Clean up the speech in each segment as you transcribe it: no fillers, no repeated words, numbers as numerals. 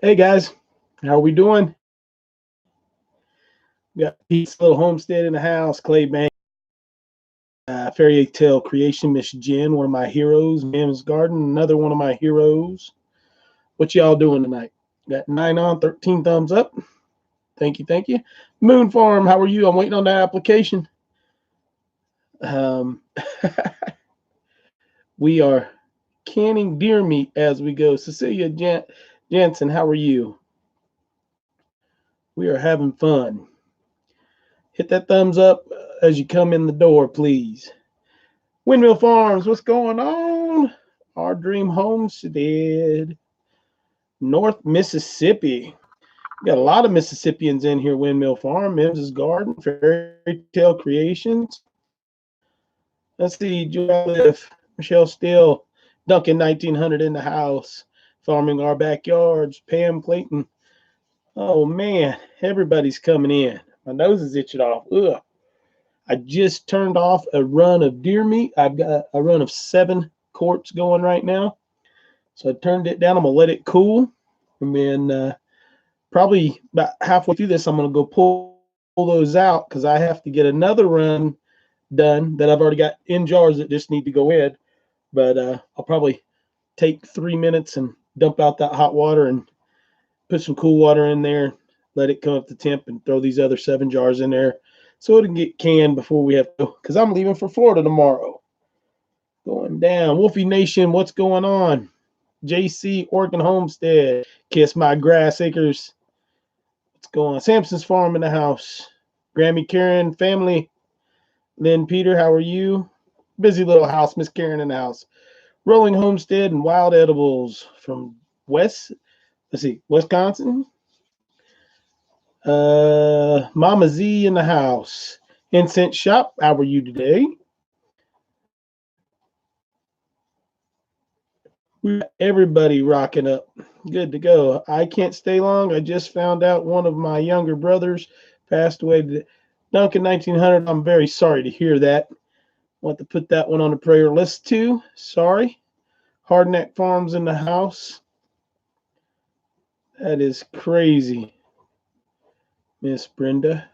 Hey guys, how are we doing? We got Pete's Little Homestead in the house, Clay Bank, Fairy Tale Creation, Miss Jen, one of my heroes, Mim's Garden, another one of my heroes. What y'all doing tonight? Got 9 on, 13 thumbs up. Thank you, thank you. Moon Farm, how are you? I'm waiting on that application. Um, we are canning deer meat as we go. Cecilia Jensen, how are you? We are having fun. Hit that thumbs up as you come in the door, please. Windmill Farms, what's going on? Our dream homestead, North Mississippi. We got a lot of Mississippians in here. Windmill Farm, Mims's Garden, Fairy Tale Creations. Let's see, Joe, Michelle Steele, Duncan 1900 in the house, farming our backyards, Pam Clayton. Oh man, everybody's coming in. My nose is itching off. Ugh. I just turned off a run of deer meat. I've got a run of 7 quarts going right now. So I turned it down. I'm going to let it cool. And then probably about halfway through this, I'm going to go pull those out because I have to get another run done that I've already got in jars that just need to go in. But I'll probably take 3 minutes and dump out that hot water and put some cool water in there, let it come up to temp, and throw these other 7 jars in there so it can get canned before we have to go, because I'm leaving for Florida tomorrow. Going down. Wolfie Nation, what's going on? JC Oregon Homestead, Kiss My Grass Acres. What's going on? Samson's Farm in the house. Grammy Karen family. Lynn Peter, how are you? Busy little house, Miss Karen in the house. Rolling Homestead and Wild Edibles from Wisconsin. Mama Z in the house. Incense Shop, how are you today? We got everybody rocking up. Good to go. I can't stay long. I just found out one of my younger brothers passed away today. Duncan 1900, I'm very sorry to hear that. Want to put that one on the prayer list too. Sorry. Hardneck Farms in the house. That is crazy, Miss Brenda.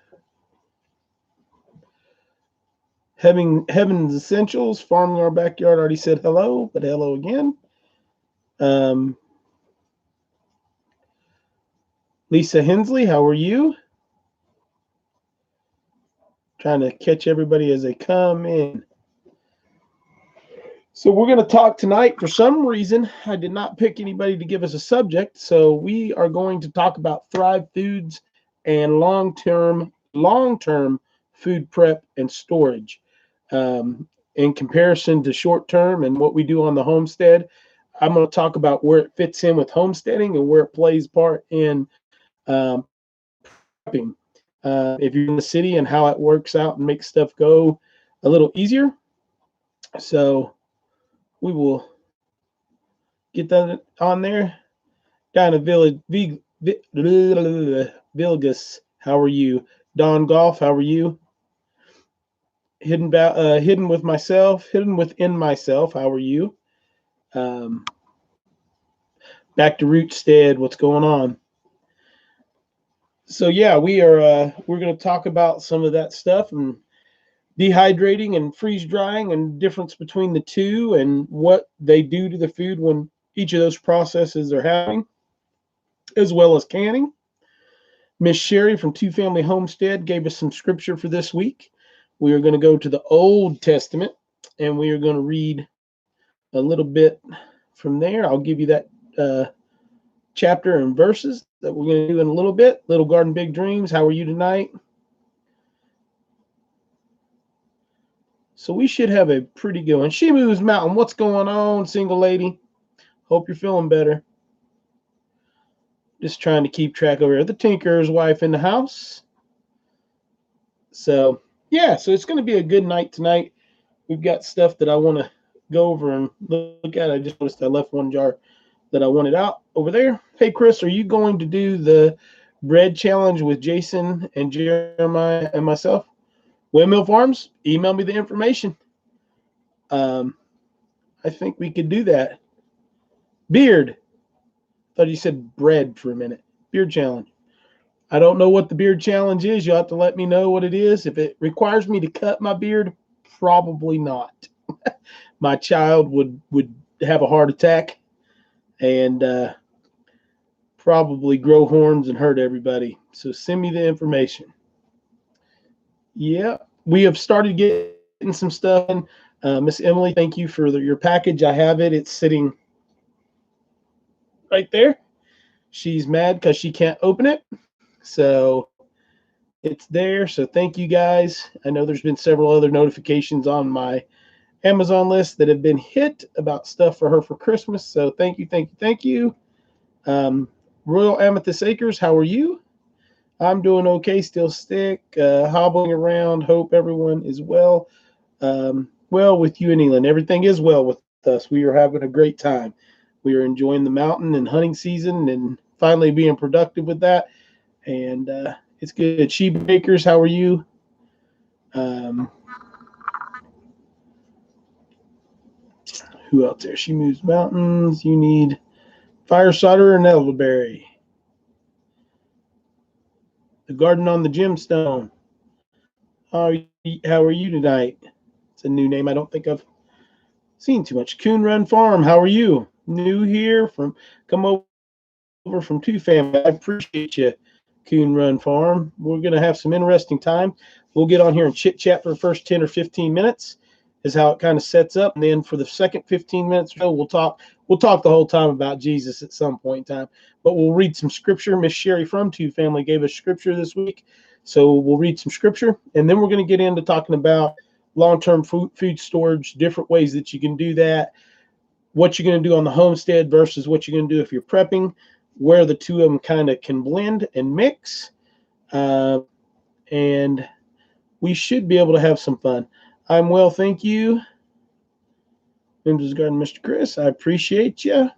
Heaven's Essentials, farming our backyard. Already said hello, but hello again. Lisa Hensley, how are you? Trying to catch everybody as they come in. So we're going to talk tonight. For some reason, I did not pick anybody to give us a subject. So we are going to talk about Thrive Foods and long-term food prep and storage. In comparison to short-term and what we do on the homestead, I'm going to talk about where it fits in with homesteading and where it plays part in prepping. If you're in the city, and how it works out and makes stuff go a little easier. So we will get that on there. Down in Village, Vilgus, how are you? Don Golf, how are you? Hidden with myself, hidden within myself, how are you? Back to Rootstead, what's going on? So yeah, we're going to talk about some of that stuff and dehydrating and freeze drying and difference between the two and what they do to the food when each of those processes are happening, as well as canning. Miss Sherry from Two Family Homestead gave us some scripture for this week. We are going to go to the Old Testament and we are going to read a little bit from there. I'll give you that chapter and verses that we're going to do in a little bit. Little Garden, Big Dreams, how are you tonight? So we should have a pretty good one. She Moves Mountain, what's going on, single lady? Hope you're feeling better. Just trying to keep track over here. The Tinker's wife in the house. So, yeah, so it's going to be a good night tonight. We've got stuff that I want to go over and look at. I just noticed I left one jar that I wanted out over there. Hey, Chris, are you going to do the bread challenge with Jason and Jeremiah and myself? Windmill Farms, email me the information. I think we could do that. Beard, thought you said bread for a minute. Beard challenge. I don't know what the beard challenge is. You'll have to let me know what it is. If it requires me to cut my beard, probably not. My child would have a heart attack and probably grow horns and hurt everybody. So send me the information. Yeah, we have started getting some stuff in. Miss Emily, thank you for your package. I have it. It's sitting right there. She's mad because she can't open it. So it's there. So thank you guys. I know there's been several other notifications on my Amazon list that have been hit about stuff for her for Christmas. So thank you, thank you, thank you. Royal Amethyst Acres, how are you? I'm doing okay, still sick, hobbling around. Hope everyone is well. Well with you and ELYN. Everything is well with us. We are having a great time. We are enjoying the mountain and hunting season and finally being productive with that. And it's good. Sheba Bakers, how are you? Who else there? She moves mountains. You need fire solder and elderberry. The garden on the gemstone. How are you tonight? It's a new name. I don't think I've seen too much. Coon Run Farm. How are you? New here from come over from Two Family. I appreciate you, Coon Run Farm. We're gonna have some interesting time. We'll get on here and chit chat for the first 10 or 15 minutes. Is how it kind of sets up, and then for the second 15 minutes or so, we'll talk the whole time about Jesus at some point in time. But we'll read some scripture. Miss Sherry from Two Family gave us scripture this week, so we'll read some scripture, and then we're going to get into talking about long-term food storage, different ways that you can do that, what you're going to do on the homestead versus what you're going to do if you're prepping, where the two of them kind of can blend and mix, and we should be able to have some fun. I'm well, thank you. Memphis Garden, Mr. Chris, I appreciate you.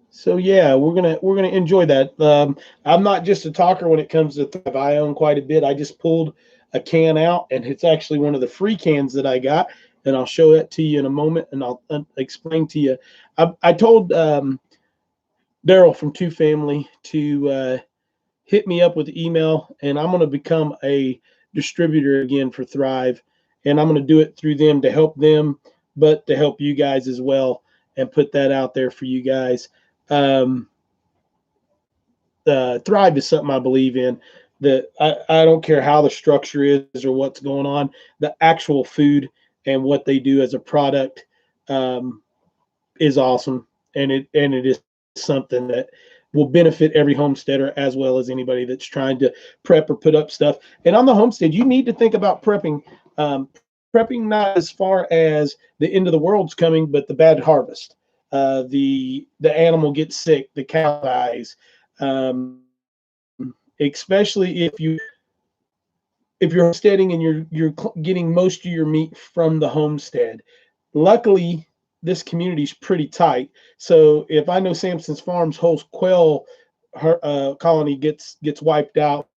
So yeah, we're gonna enjoy that. I'm not just a talker when it comes to Thrive. I own quite a bit. I just pulled a can out, and it's actually one of the free cans that I got, and I'll show that to you in a moment, and I'll explain to you. I told Daryl from Two Family to hit me up with the email, and I'm going to become a distributor again for Thrive, and I'm going to do it through them to help them, but to help you guys as well, and put that out there for you guys. Thrive is something I believe in. That I don't care how the structure is or what's going on. The actual food and what they do as a product is awesome, and it is something that will benefit every homesteader as well as anybody that's trying to prep or put up stuff. And on the homestead, you need to think about prepping. Prepping not as far as the end of the world's coming, but the bad harvest. The animal gets sick, the cow dies. Especially if you're homesteading and you're getting most of your meat from the homestead. Luckily, this community is pretty tight. So if I know Sampson's Farms whole quail colony gets wiped out,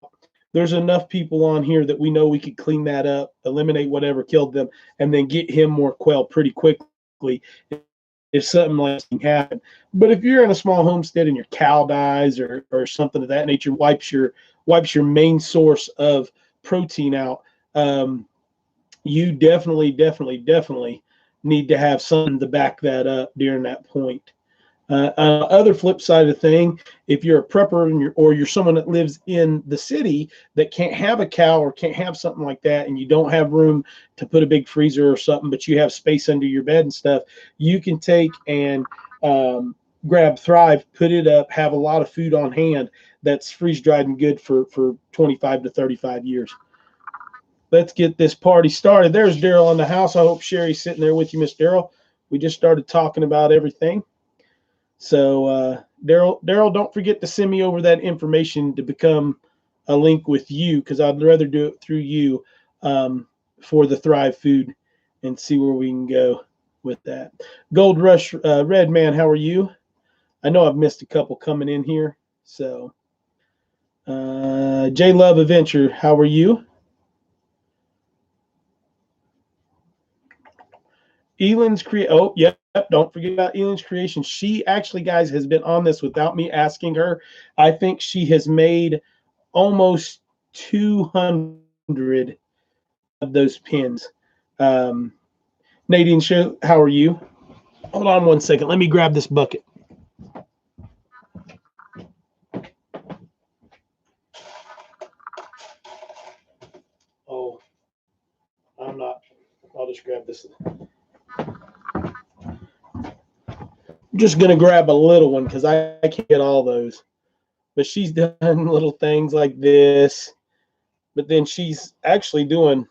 there's enough people on here that we know we could clean that up, eliminate whatever killed them, and then get him more quail pretty quickly if something like that happen. But if you're in a small homestead and your cow dies or something of that nature, wipes your main source of protein out, you definitely need to have something to back that up during that point. Other flip side of the thing, if you're a prepper and you're someone that lives in the city that can't have a cow or can't have something like that, and you don't have room to put a big freezer or something, but you have space under your bed and stuff, you can take and grab Thrive, put it up, have a lot of food on hand that's freeze dried and good for 25 to 35 years. Let's get this party started. There's Daryl in the house. I hope Sherry's sitting there with you, Miss Daryl. We just started talking about everything. So Daryl, don't forget to send me over that information to become a link with you, because I'd rather do it through you for the Thrive food and see where we can go with that. Gold Rush Red Man, how are you? I know I've missed a couple coming in here. So J Love Adventure, how are you? ELYN's create. Oh, yep. Don't forget about ELYN's creation. She actually, guys, has been on this without me asking her. I think she has made almost 200 of those pins. Nadine, how are you? Hold on one second. Let me grab this bucket. Oh, I'm not. I'll just grab this. I'm just going to grab a little one because I can't get all those. But she's done little things like this. But then she's actually doing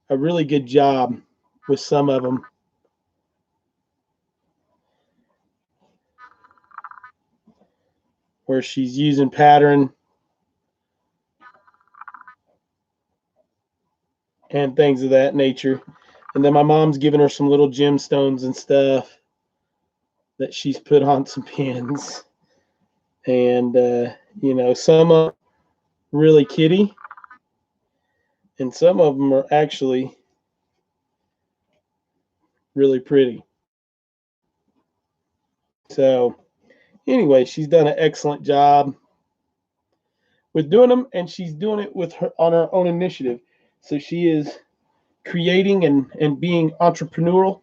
a really good job with some of them. Where she's using pattern and things of that nature. And then my mom's giving her some little gemstones and stuff that she's put on some pins. And, you know, some are really kitty. And some of them are actually really pretty. So anyway, she's done an excellent job with doing them, and she's doing it with her on her own initiative. So she is creating and being entrepreneurial.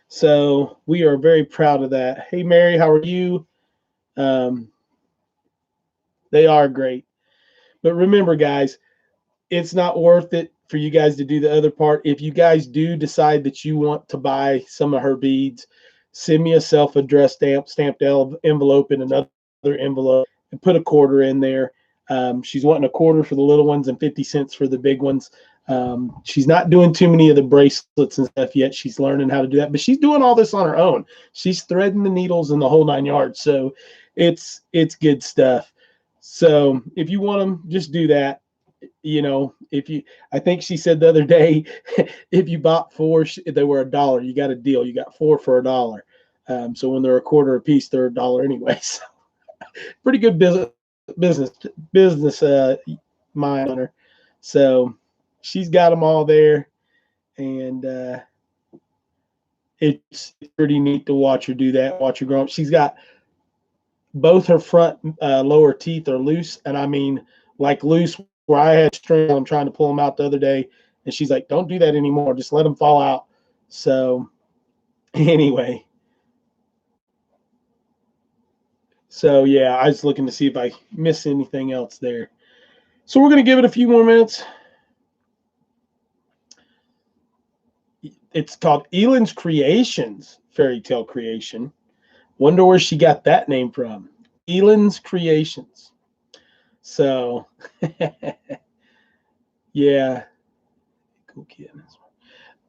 So we are very proud of that. Hey, Mary, how are you? They are great. But remember, guys, it's not worth it for you guys to do the other part. If you guys do decide that you want to buy some of her beads, send me a self-addressed stamped envelope in another envelope and put a quarter in there. She's wanting a quarter for the little ones and 50 cents for the big ones. She's not doing too many of the bracelets and stuff yet. She's learning how to do that, but she's doing all this on her own. She's threading the needles in the whole 9 yards. So it's good stuff. So if you want them, just do that. You know, I think she said the other day, if you bought 4, they were $1. You got a deal. You got 4 for $1. So when they're a quarter a piece, they're $1 anyway. So pretty good business mind on her. So she's got them all there, and it's pretty neat to watch her do that. Watch her grow up. She's got both her front lower teeth are loose, and I mean like loose where I had string. I'm trying to pull them out the other day, and she's like, "Don't do that anymore. Just let them fall out." So anyway. So yeah, I was looking to see if I missed anything else there. So we're going to give it a few more minutes. It's called ELYN's Creations, Fairy Tale Creation. Wonder where she got that name from. ELYN's Creations. So, yeah. Cool kid.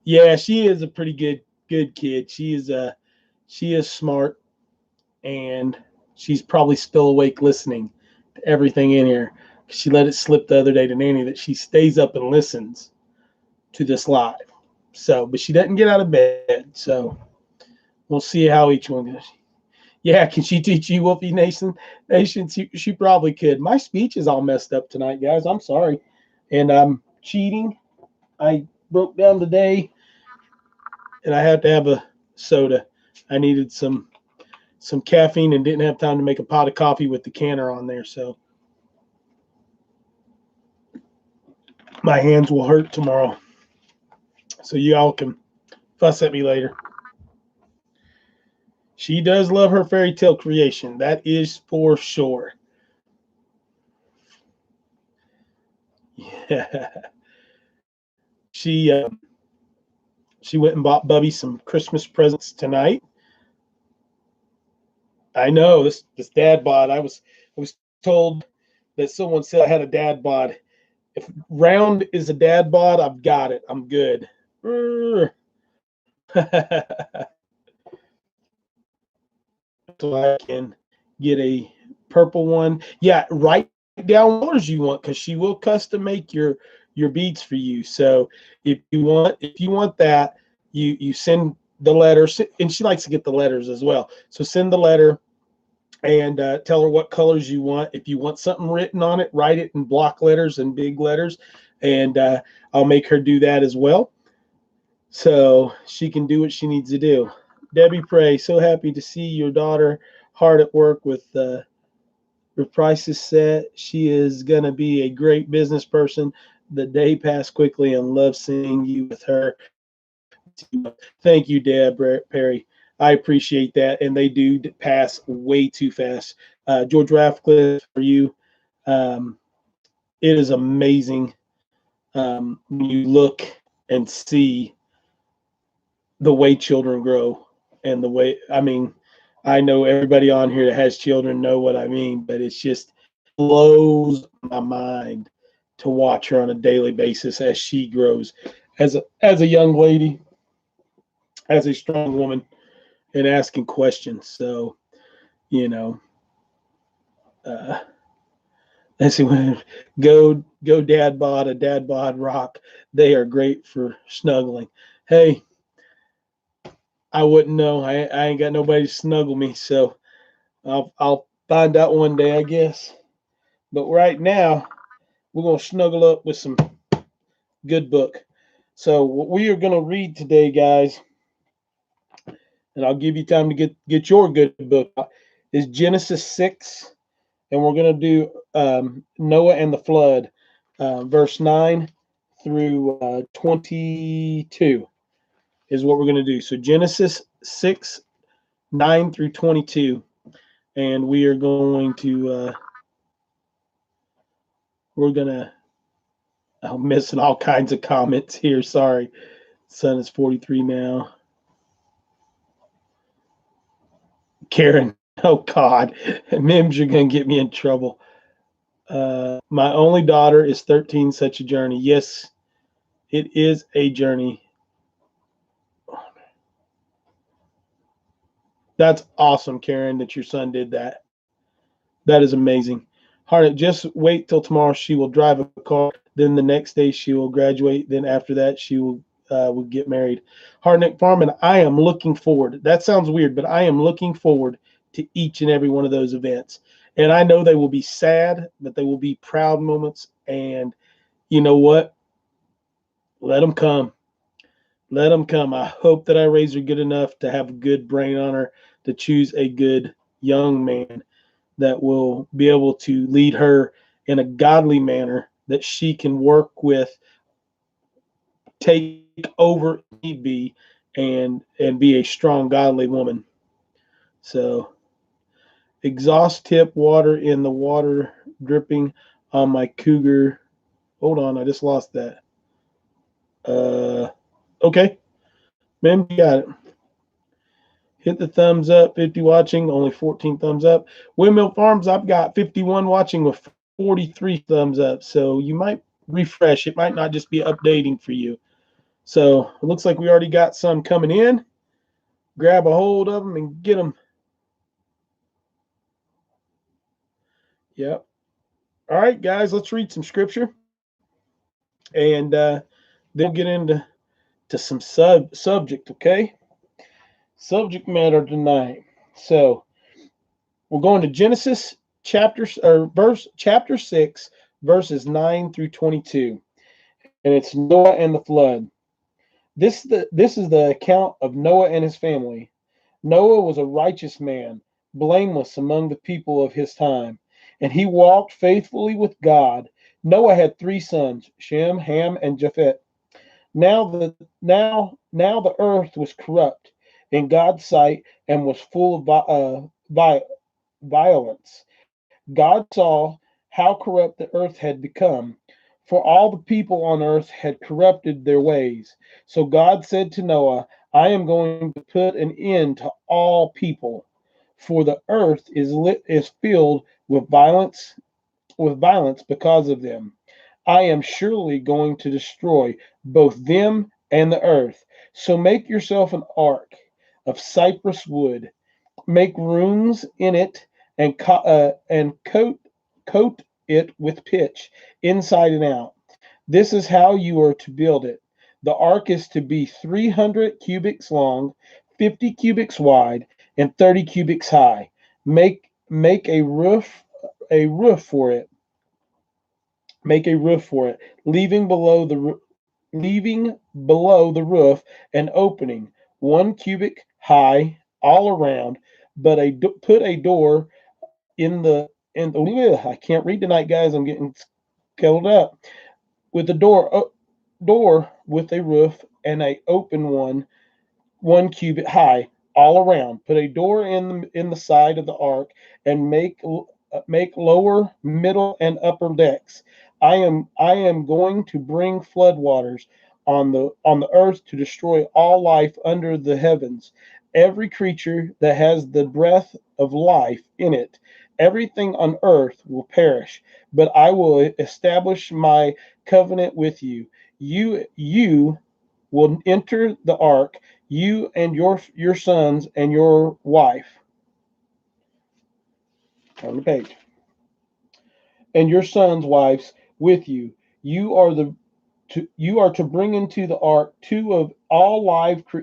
Yeah, she is a pretty good kid. She is smart, and she's probably still awake listening to everything in here. She let it slip the other day to Nanny that she stays up and listens to this live. So, but she doesn't get out of bed. So we'll see how each one goes. Yeah, can she teach you Wolfie Nation? She probably could. My speech is all messed up tonight, guys. I'm sorry. And I'm cheating. I broke down today, and I had to have a soda. I needed some caffeine and didn't have time to make a pot of coffee with the canner on there. So my hands will hurt tomorrow. So you all can fuss at me later. She does love her fairy tale creation. That is for sure. Yeah. She went and bought Bubby some Christmas presents tonight. I know this dad bod. I was told that someone said I had a dad bod. If round is a dad bod, I've got it. I'm good. So I can get a purple one. Yeah, write down what colors you want because she will custom make your beads for you. So if you want that, you send the letter, and she likes to get the letters as well. So send the letter and tell her what colors you want. If you want something written on it, write it in block letters and big letters, and I'll make her do that as well. so she can do what she needs to do. Debbie Prey, so happy to see your daughter hard at work with her prices set. She is going to be a great business person. The day passed quickly and love seeing you with her. Thank you, Deb Perry. I appreciate that. And they do pass way too fast. George Rathcliffe, for you, um, it is amazing when you look and see the way children grow and the way, I mean, I know everybody on here that has children know what I mean, but it's just blows my mind to watch her on a daily basis as she grows as a young lady, as a strong woman, and asking questions. So, you know, uh, let's see, go dad bod rock. They are great for snuggling. Hey, I wouldn't know. I ain't got nobody to snuggle me, so I'll find out one day, I guess. But right now, we're gonna snuggle up with some good book. So what we are gonna read today, guys, and I'll give you time to get your good book, is Genesis 6, and we're gonna do Noah and the flood, verse 9 through 22 is what we're gonna do. So Genesis 6, 9 through 22, and we are going to we're gonna. I'm missing all kinds of comments here. Sorry. Sun is 43 now. Karen, oh God, Mims, you're gonna get me in trouble. My only daughter is 13. Such a journey. Yes, it is a journey. That's awesome, Karen, that your son did that. That is amazing. Harnett, just wait till tomorrow. She will drive a car. Then the next day she will graduate. Then after that she will get married. Harnett Farman, I am looking forward. That sounds weird, but I am looking forward to each and every one of those events. And I know they will be sad, but they will be proud moments. And you know what? Let them come. Let them come. I hope that I raise her good enough to have a good brain on her to choose a good young man that will be able to lead her in a godly manner that she can work with, take over if need be, and be a strong godly woman. So exhaust tip water in the water dripping on my cougar. Hold on, I just lost that. Okay, man, you got it. Hit the thumbs up. 50 watching, only 14 thumbs up. Windmill Farms, I've got 51 watching with 43 thumbs up. So you might refresh. It might not just be updating for you. So it looks like we already got some coming in. Grab a hold of them and get them. Yep. All right, guys, let's read some scripture. And then we'll get into some subject, okay? Subject matter tonight. So we're going to Genesis chapter 6, verses 9 through 22. And it's Noah and the flood. This is the account of Noah and his family. Noah was a righteous man, blameless among the people of his time, and he walked faithfully with God. Noah had 3 sons, Shem, Ham, and Japheth. Now the earth was corrupt in God's sight and was full of violence. God saw how corrupt the earth had become, for all the people on earth had corrupted their ways. So God said to Noah, I am going to put an end to all people, for the earth is filled with violence because of them. I am surely going to destroy both them and the earth. So make yourself an ark of cypress wood, make rooms in it, and coat it with pitch inside and out. This is how you are to build it. The ark is to be 300 cubits long, 50 cubits wide, and 30 cubits high. Make a roof for it. Make a roof for it, leaving below leaving below the roof an opening 1 cubit high all around, but put a door I can't read tonight, guys. I'm getting scalded up. With a door with a roof and a open 1 cubit high all around. Put a door in the side of the ark and make lower, middle, and upper decks. I am going to bring floodwaters on the earth to destroy all life under the heavens. Every creature that has the breath of life in it, everything on earth will perish, but I will establish my covenant with you. You will enter the ark, you and your sons and your wife. On the page. And your sons' wives with you. You are to bring into the ark two of all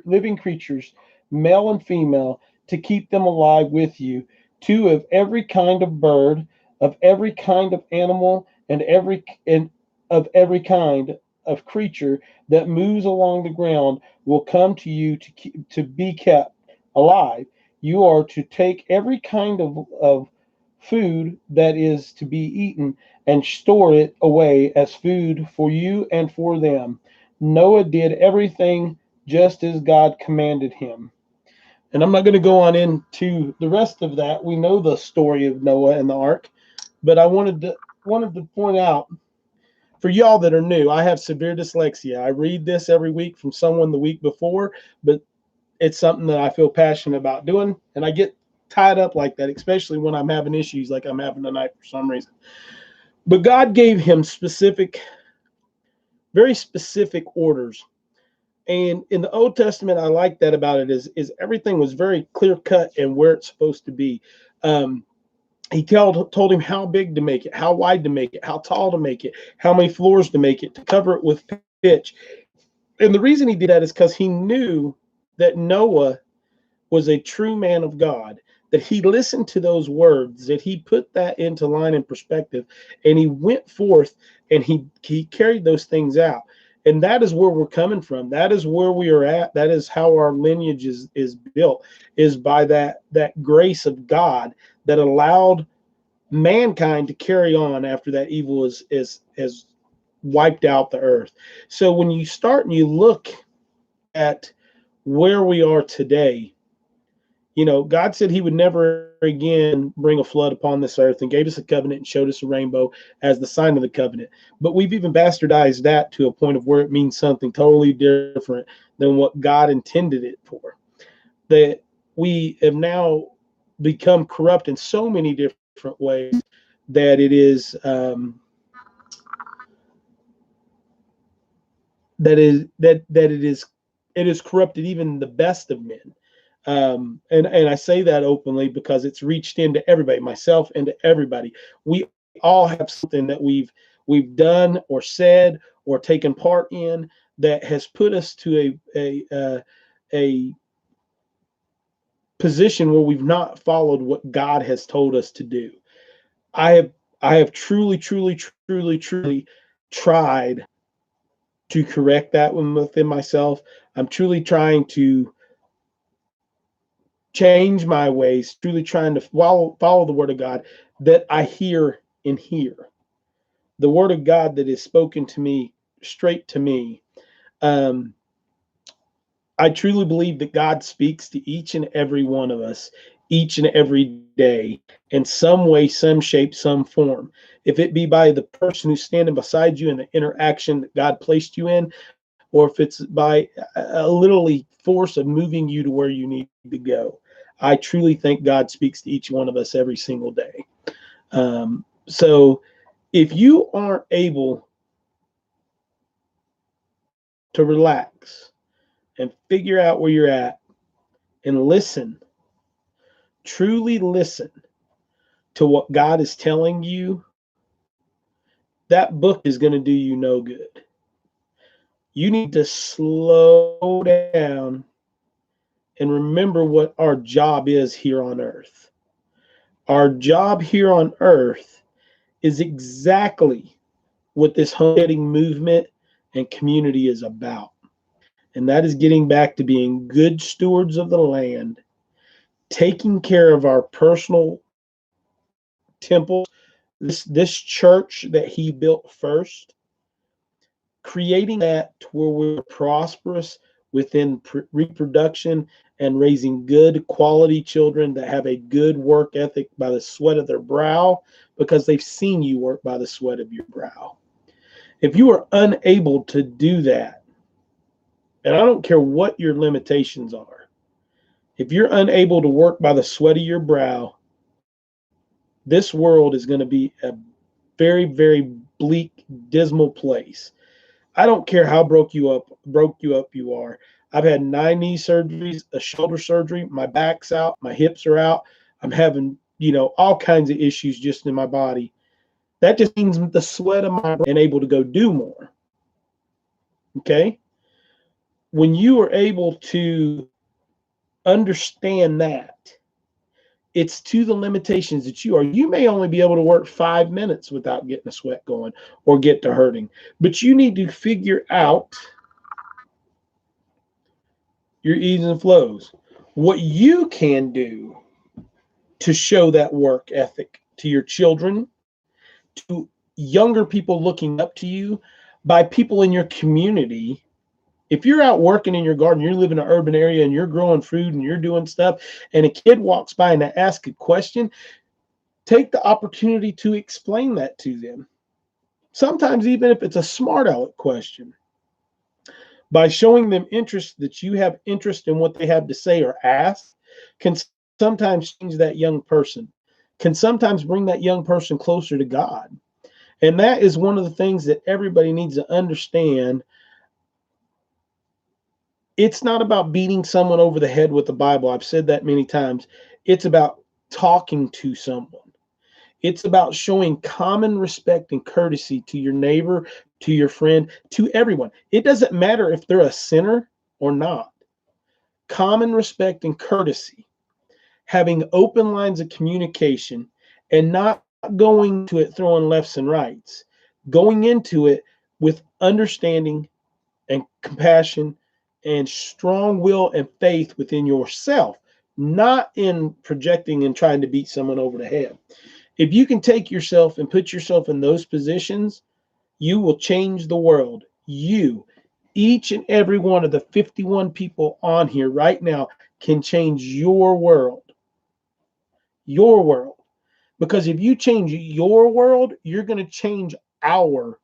living creatures, male and female, to keep them alive with you. Two of every kind of bird, of every kind of animal, and of every kind of creature that moves along the ground will come to you to be kept alive. You are to take every kind of food that is to be eaten and store it away as food for you and for them. Noah did everything just as God commanded him. And I'm not going to go on into the rest of that. We know the story of Noah and the ark, but I wanted to point out for y'all that are new, I have severe dyslexia. I read this every week from someone the week before, but it's something that I feel passionate about doing, and I get tied up like that, especially when I'm having issues like I'm having tonight for some reason. But God gave him very specific orders. And in the Old Testament, I like that about it is everything was very clear cut and where it's supposed to be. He told him how big to make it, how wide to make it, how tall to make it, how many floors to make it, to cover it with pitch. And the reason he did that is because he knew that Noah was a true man of God, that he listened to those words, that he put that into line and perspective, and he went forth and he carried those things out. And that is where we're coming from. That is where we are at. That is how our lineage is built, is by that grace of God that allowed mankind to carry on after that evil has wiped out the earth. So when you start and you look at where we are today, God said he would never again bring a flood upon this earth, and gave us a covenant and showed us a rainbow as the sign of the covenant. But we've even bastardized that to a point of where it means something totally different than what God intended it for. That we have now become corrupt in so many different ways that it is it is corrupted even the best of men. And I say that openly because it's reached into everybody, myself, into everybody. We all have something that we've done or said or taken part in that has put us to a position where we've not followed what God has told us to do. I have truly, truly, truly, truly tried to correct that within myself. I'm truly trying to change my ways, truly trying to follow the word of God that I hear and hear. The word of God that is spoken to me, straight to me. Um, I truly believe that God speaks to each and every one of us, each and every day, in some way, some shape, some form. If it be by the person who's standing beside you in the interaction that God placed you in, or if it's by a literally force of moving you to where you need to go. I truly think God speaks to each one of us every single day. So if you aren't able to relax and figure out where you're at and listen, truly listen to what God is telling you, that book is going to do you no good. You need to slow down and remember what our job is here on earth. Our job here on earth is exactly what this homesteading movement and community is about. And that is getting back to being good stewards of the land, taking care of our personal temples, this church that he built first, creating that to where we're prosperous within reproduction and raising good quality children that have a good work ethic by the sweat of their brow, because they've seen you work by the sweat of your brow. If you are unable to do that, and I don't care what your limitations are, if you're unable to work by the sweat of your brow, this world is going to be a very, very bleak, dismal place. I don't care how broke you up you are. I've had 9 knee surgeries, a shoulder surgery, my back's out, my hips are out. I'm having, all kinds of issues just in my body. That just means the sweat of my brain and able to go do more. Okay? When you are able to understand that, it's to the limitations that you are. You may only be able to work 5 minutes without getting a sweat going or get to hurting, but you need to figure out your ease and flows. What you can do to show that work ethic to your children, to younger people looking up to you, by people in your community. If you're out working in your garden, you live in an urban area and you're growing food and you're doing stuff, and a kid walks by and they ask a question, take the opportunity to explain that to them. Sometimes even if it's a smart aleck question, by showing them interest, that you have interest in what they have to say or ask, can sometimes change that young person, can sometimes bring that young person closer to God. And that is one of the things that everybody needs to understand. It's not about beating someone over the head with the Bible. I've said that many times. It's about talking to someone. It's about showing common respect and courtesy to your neighbor, to your friend, to everyone. It doesn't matter if they're a sinner or not. Common respect and courtesy, having open lines of communication, and not going to it throwing lefts and rights, going into it with understanding and compassion and strong will and faith within yourself, not in projecting and trying to beat someone over the head. If you can take yourself and put yourself in those positions, you will change the world. You, each and every one of the 51 people on here right now, can change your world. Your world. Because if you change your world, you're going to change our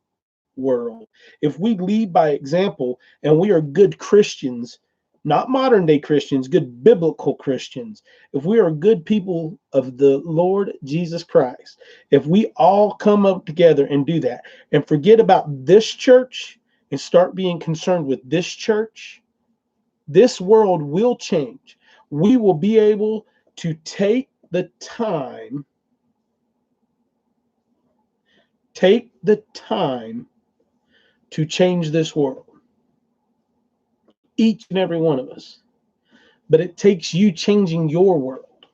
world. If we lead by example and we are good Christians, not modern day Christians, good biblical Christians, if we are good people of the Lord Jesus Christ, if we all come up together and do that and forget about this church and start being concerned with this church, this world will change. We will be able to take the time to change this world. Each and every one of us. But it takes you changing your world.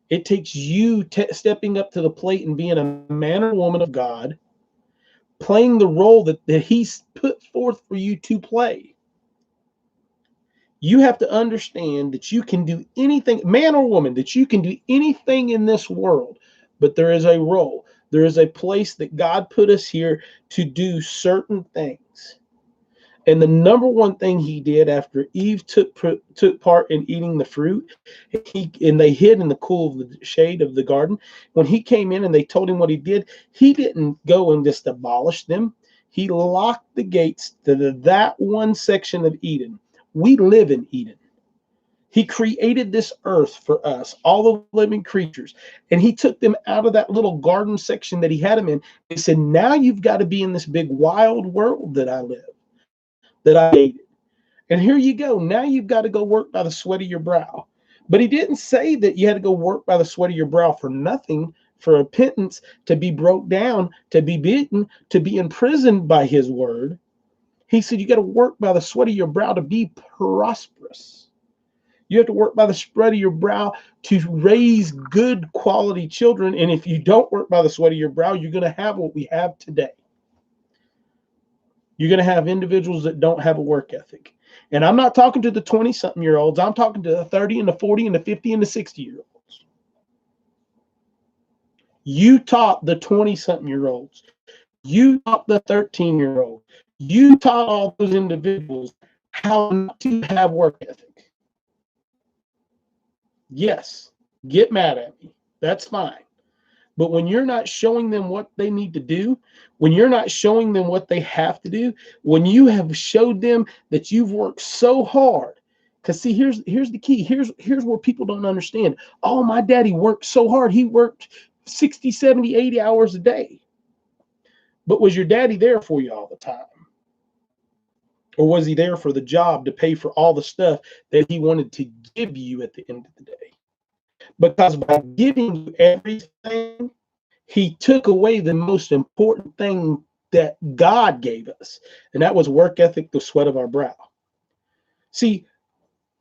It takes you stepping up to the plate and being a man or woman of God, playing the role that he's put forth for you to play. You have to understand that you can do anything, man or woman, that you can do anything in this world, but there is a role. There is a place that God put us here to do certain things. And the number one thing he did after Eve took part in eating the fruit, and they hid in the cool of the shade of the garden. When he came in and they told him what he did, he didn't go and just abolish them. He locked the gates to that one section of Eden. We live in Eden. He created this earth for us, all the living creatures, and he took them out of that little garden section that he had them in. He said, now you've got to be in this big wild world that I live, that I hated. And here you go. Now you've got to go work by the sweat of your brow. But he didn't say that you had to go work by the sweat of your brow for nothing, for repentance, to be broke down, to be beaten, to be imprisoned by his word. He said you got to work by the sweat of your brow to be prosperous. You have to work by the sweat of your brow to raise good quality children. And if you don't work by the sweat of your brow, you're going to have what we have today. You're going to have individuals that don't have a work ethic. And I'm not talking to the 20-something-year-olds. I'm talking to the 30 and the 40 and the 50 and the 60-year-olds. You taught the 20-something-year-olds. You taught the 13-year-old. You taught all those individuals how not to have work ethic. Yes, get mad at me. That's fine. But when you're not showing them what they need to do, when you're not showing them what they have to do, when you have showed them that you've worked so hard, because see, here's the key. Here's where people don't understand. Oh, my daddy worked so hard. He worked 60, 70, 80 hours a day. But was your daddy there for you all the time? Or was he there for the job to pay for all the stuff that he wanted to give you at the end of the day? Because by giving you everything, he took away the most important thing that God gave us, and that was work ethic, the sweat of our brow. See,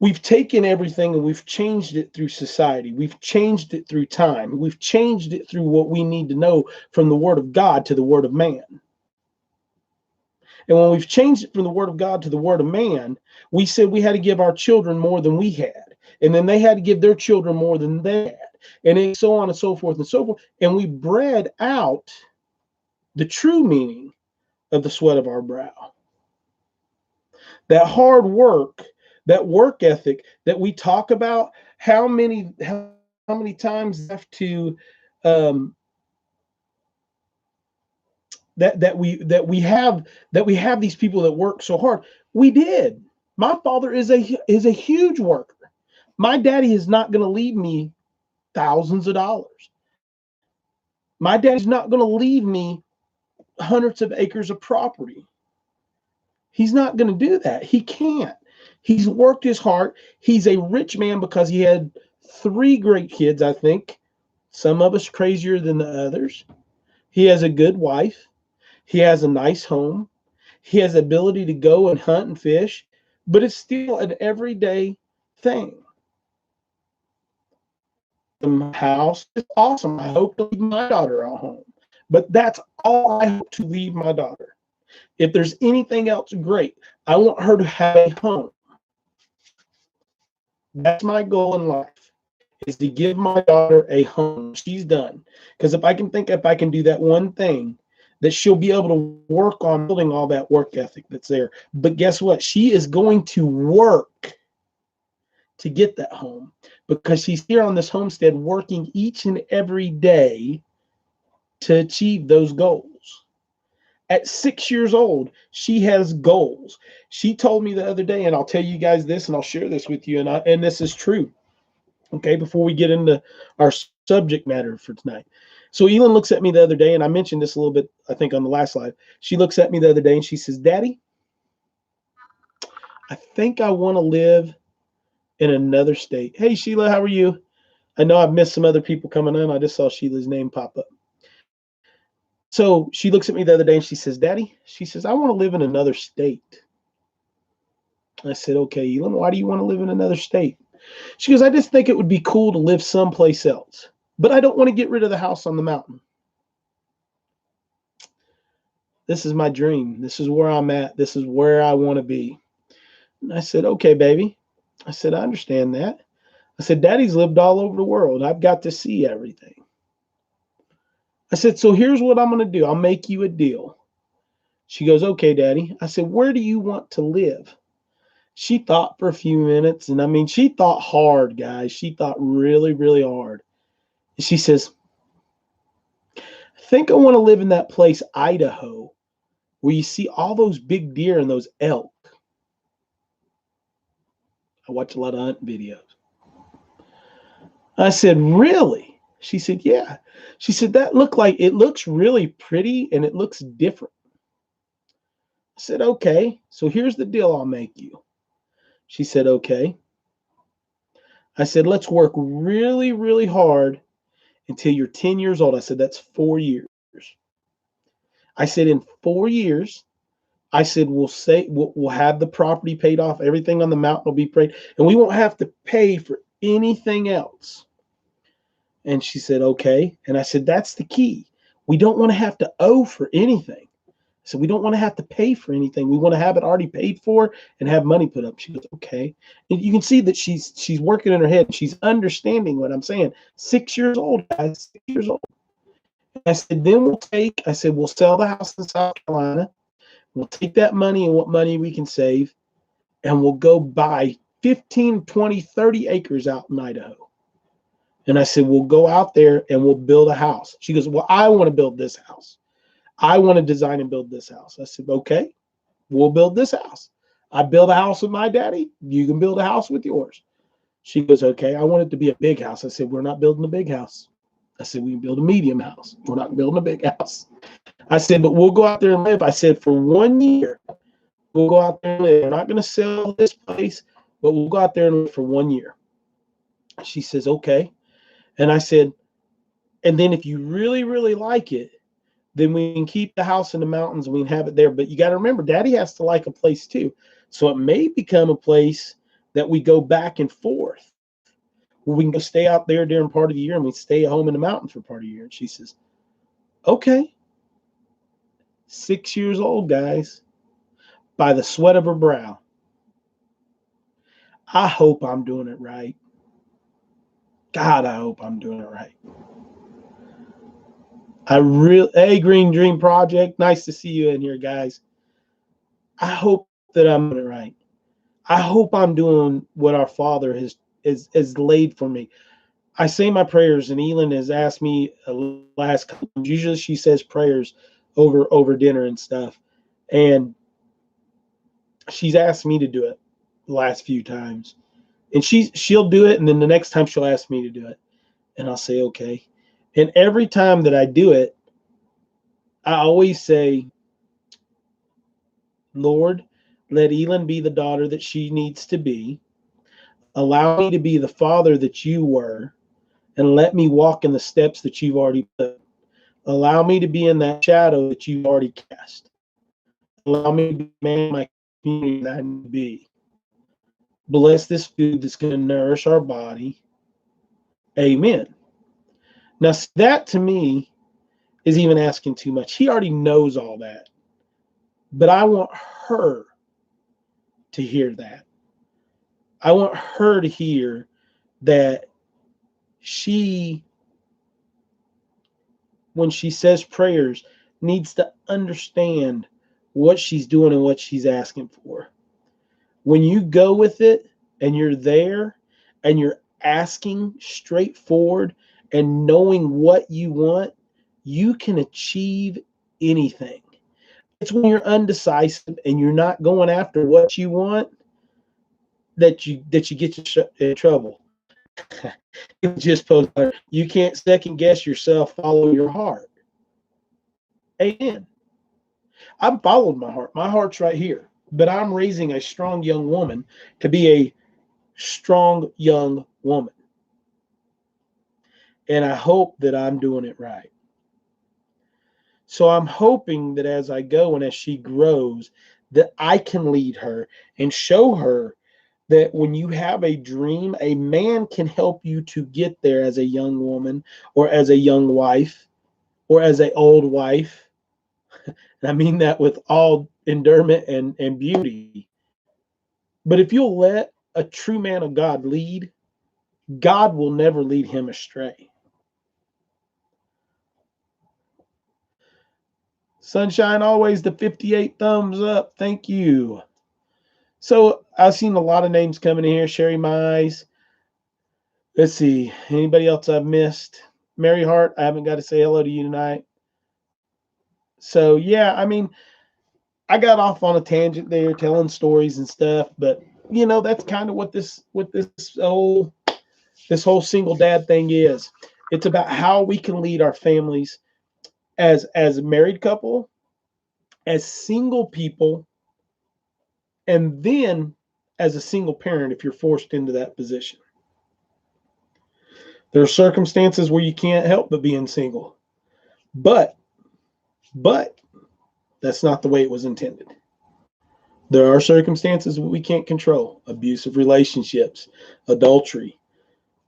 we've taken everything and we've changed it through society. We've changed it through time. We've changed it through what we need to know from the Word of God to the Word of man. And when we've changed it from the Word of God to the Word of man, we said we had to give our children more than we had. And then they had to give their children more than they had. And so on and so forth and so forth. And we bred out the true meaning of the sweat of our brow. That hard work, that work ethic that we talk about, how many times have to that we have these people that work so hard. We did. My father is a huge worker. My daddy is not going to leave me thousands of dollars. My daddy's not going to leave me hundreds of acres of property. He's not going to do that. He can't. He's worked his heart. He's a rich man because he had 3 great kids, I think. Some of us crazier than the others. He has a good wife. He has a nice home. He has the ability to go and hunt and fish, but it's still an everyday thing. The house is awesome. I hope to leave my daughter at home, but that's all I hope to leave my daughter. If there's anything else, great. I want her to have a home. That's my goal in life, is to give my daughter a home. She's done. Because if I can do that one thing, that she'll be able to work on building all that work ethic that's there. But guess what? She is going to work to get that home, because she's here on this homestead working each and every day to achieve those goals. At 6 years old, she has goals. She told me the other day, and I'll tell you guys this, and I'll share this with you, and this is true. Okay, before we get into our subject matter for tonight. So ELYN looks at me the other day, and I mentioned this a little bit, I think, on the last slide. She looks at me the other day, and she says, "Daddy, I think I want to live in another state." Hey, Sheila, how are you? I know I've missed some other people coming in. I just saw Sheila's name pop up. So she looks at me the other day, and she says, "Daddy," she says, "I want to live in another state." I said, "Okay, ELYN, why do you want to live in another state?" She goes, "I just think it would be cool to live someplace else, but I don't want to get rid of the house on the mountain. This is my dream. This is where I'm at. This is where I want to be." And I said, "Okay, baby." I said, "I understand that." I said, "Daddy's lived all over the world. I've got to see everything." I said, "So here's what I'm going to do. I'll make you a deal." She goes, "Okay, Daddy." I said, "Where do you want to live?" She thought for a few minutes, and I mean, she thought hard, guys. She thought really, really hard. And she says, "I think I want to live in that place, Idaho, where you see all those big deer and those elk." I watch a lot of hunt videos. I said, "Really?" She said, "Yeah." She said, "That looks really pretty and it looks different." I said, "Okay, so here's the deal I'll make you." She said, "Okay." I said, "Let's work really, really hard until you're 10 years old." I said, "That's 4 years." I said, "In 4 years," I said, we'll have the property paid off. Everything on the mountain will be paid, and we won't have to pay for anything else." And she said, "Okay." And I said, "That's the key. We don't want to have to owe for anything." I So we don't want to have to pay for anything. We want to have it already paid for and have money put up. She goes, okay. And you can see that she's working in her head. She's understanding what I'm saying. 6 years old, guys, 6 years old. I said, then we'll sell the house in South Carolina. We'll take that money and what money we can save, and we'll go buy 15, 20, 30 acres out in Idaho. And I said, we'll go out there and we'll build a house. She goes, well, I want to build this house. I want to design and build this house. I said, okay, we'll build this house. I build a house with my daddy. You can build a house with yours. She goes, okay, I want it to be a big house. I said, we're not building a big house. I said, we can build a medium house. We're not building a big house. I said, but we'll go out there and live. I said, for 1 year, we'll go out there and live. We're not going to sell this place, but we'll go out there and live for 1 year. She says, okay. And I said, and then if you really, really like it, then we can keep the house in the mountains and we can have it there. But you got to remember, Daddy has to like a place too. So it may become a place that we go back and forth. We can go stay out there during part of the year and we stay at home in the mountains for part of the year. And she says, okay. 6 years old, guys, by the sweat of her brow. I hope I'm doing it right. God, I hope I'm doing it right. Hey, Green Dream Project, nice to see you in here, guys. I hope that I'm doing it right. I hope I'm doing what our Father has laid for me. I say my prayers, and ELYN has asked me last couple. Usually she says prayers over dinner and stuff, and she's asked me to do it the last few times, and she'll do it, and then the next time she'll ask me to do it, and I'll say okay. And every time that I do it, I always say, Lord, let ELYN be the daughter that she needs to be. Allow me to be the father that you were, and let me walk in the steps that you've already put. Allow me to be in that shadow that you've already cast. Allow me to be the man in my community that I need to be. Bless this food that's going to nourish our body. Amen. Now, that to me is even asking too much. He already knows all that. But I want her to hear that. I want her to hear that she, when she says prayers, needs to understand what she's doing and what she's asking for. When you go with it and you're there and you're asking straightforward and knowing what you want, you can achieve anything. It's when you're undecisive and you're not going after what you want that you get in trouble. Just post, you can't second guess yourself, follow your heart. Amen. I've followed my heart. My heart's right here. But I'm raising a strong young woman to be a strong young woman. And I hope that I'm doing it right. So I'm hoping that as I go and as she grows, that I can lead her and show her that when you have a dream, a man can help you to get there as a young woman or as a young wife or as an old wife. And I mean that with all endearment and beauty. But if you'll let a true man of God lead, God will never lead him astray. Sunshine always, the 58 thumbs up. Thank you. So I've seen a lot of names coming in here. Sherry Mize. Let's see. Anybody else I've missed? Mary Hart, I haven't got to say hello to you tonight. So yeah, I mean, I got off on a tangent there telling stories and stuff, but you know, that's kind of what this whole single dad thing is. It's about how we can lead our families as a married couple, as single people, and then as a single parent if you're forced into that position. There are circumstances where you can't help but being single. But that's not the way it was intended. There are circumstances we can't control. Abusive relationships, adultery,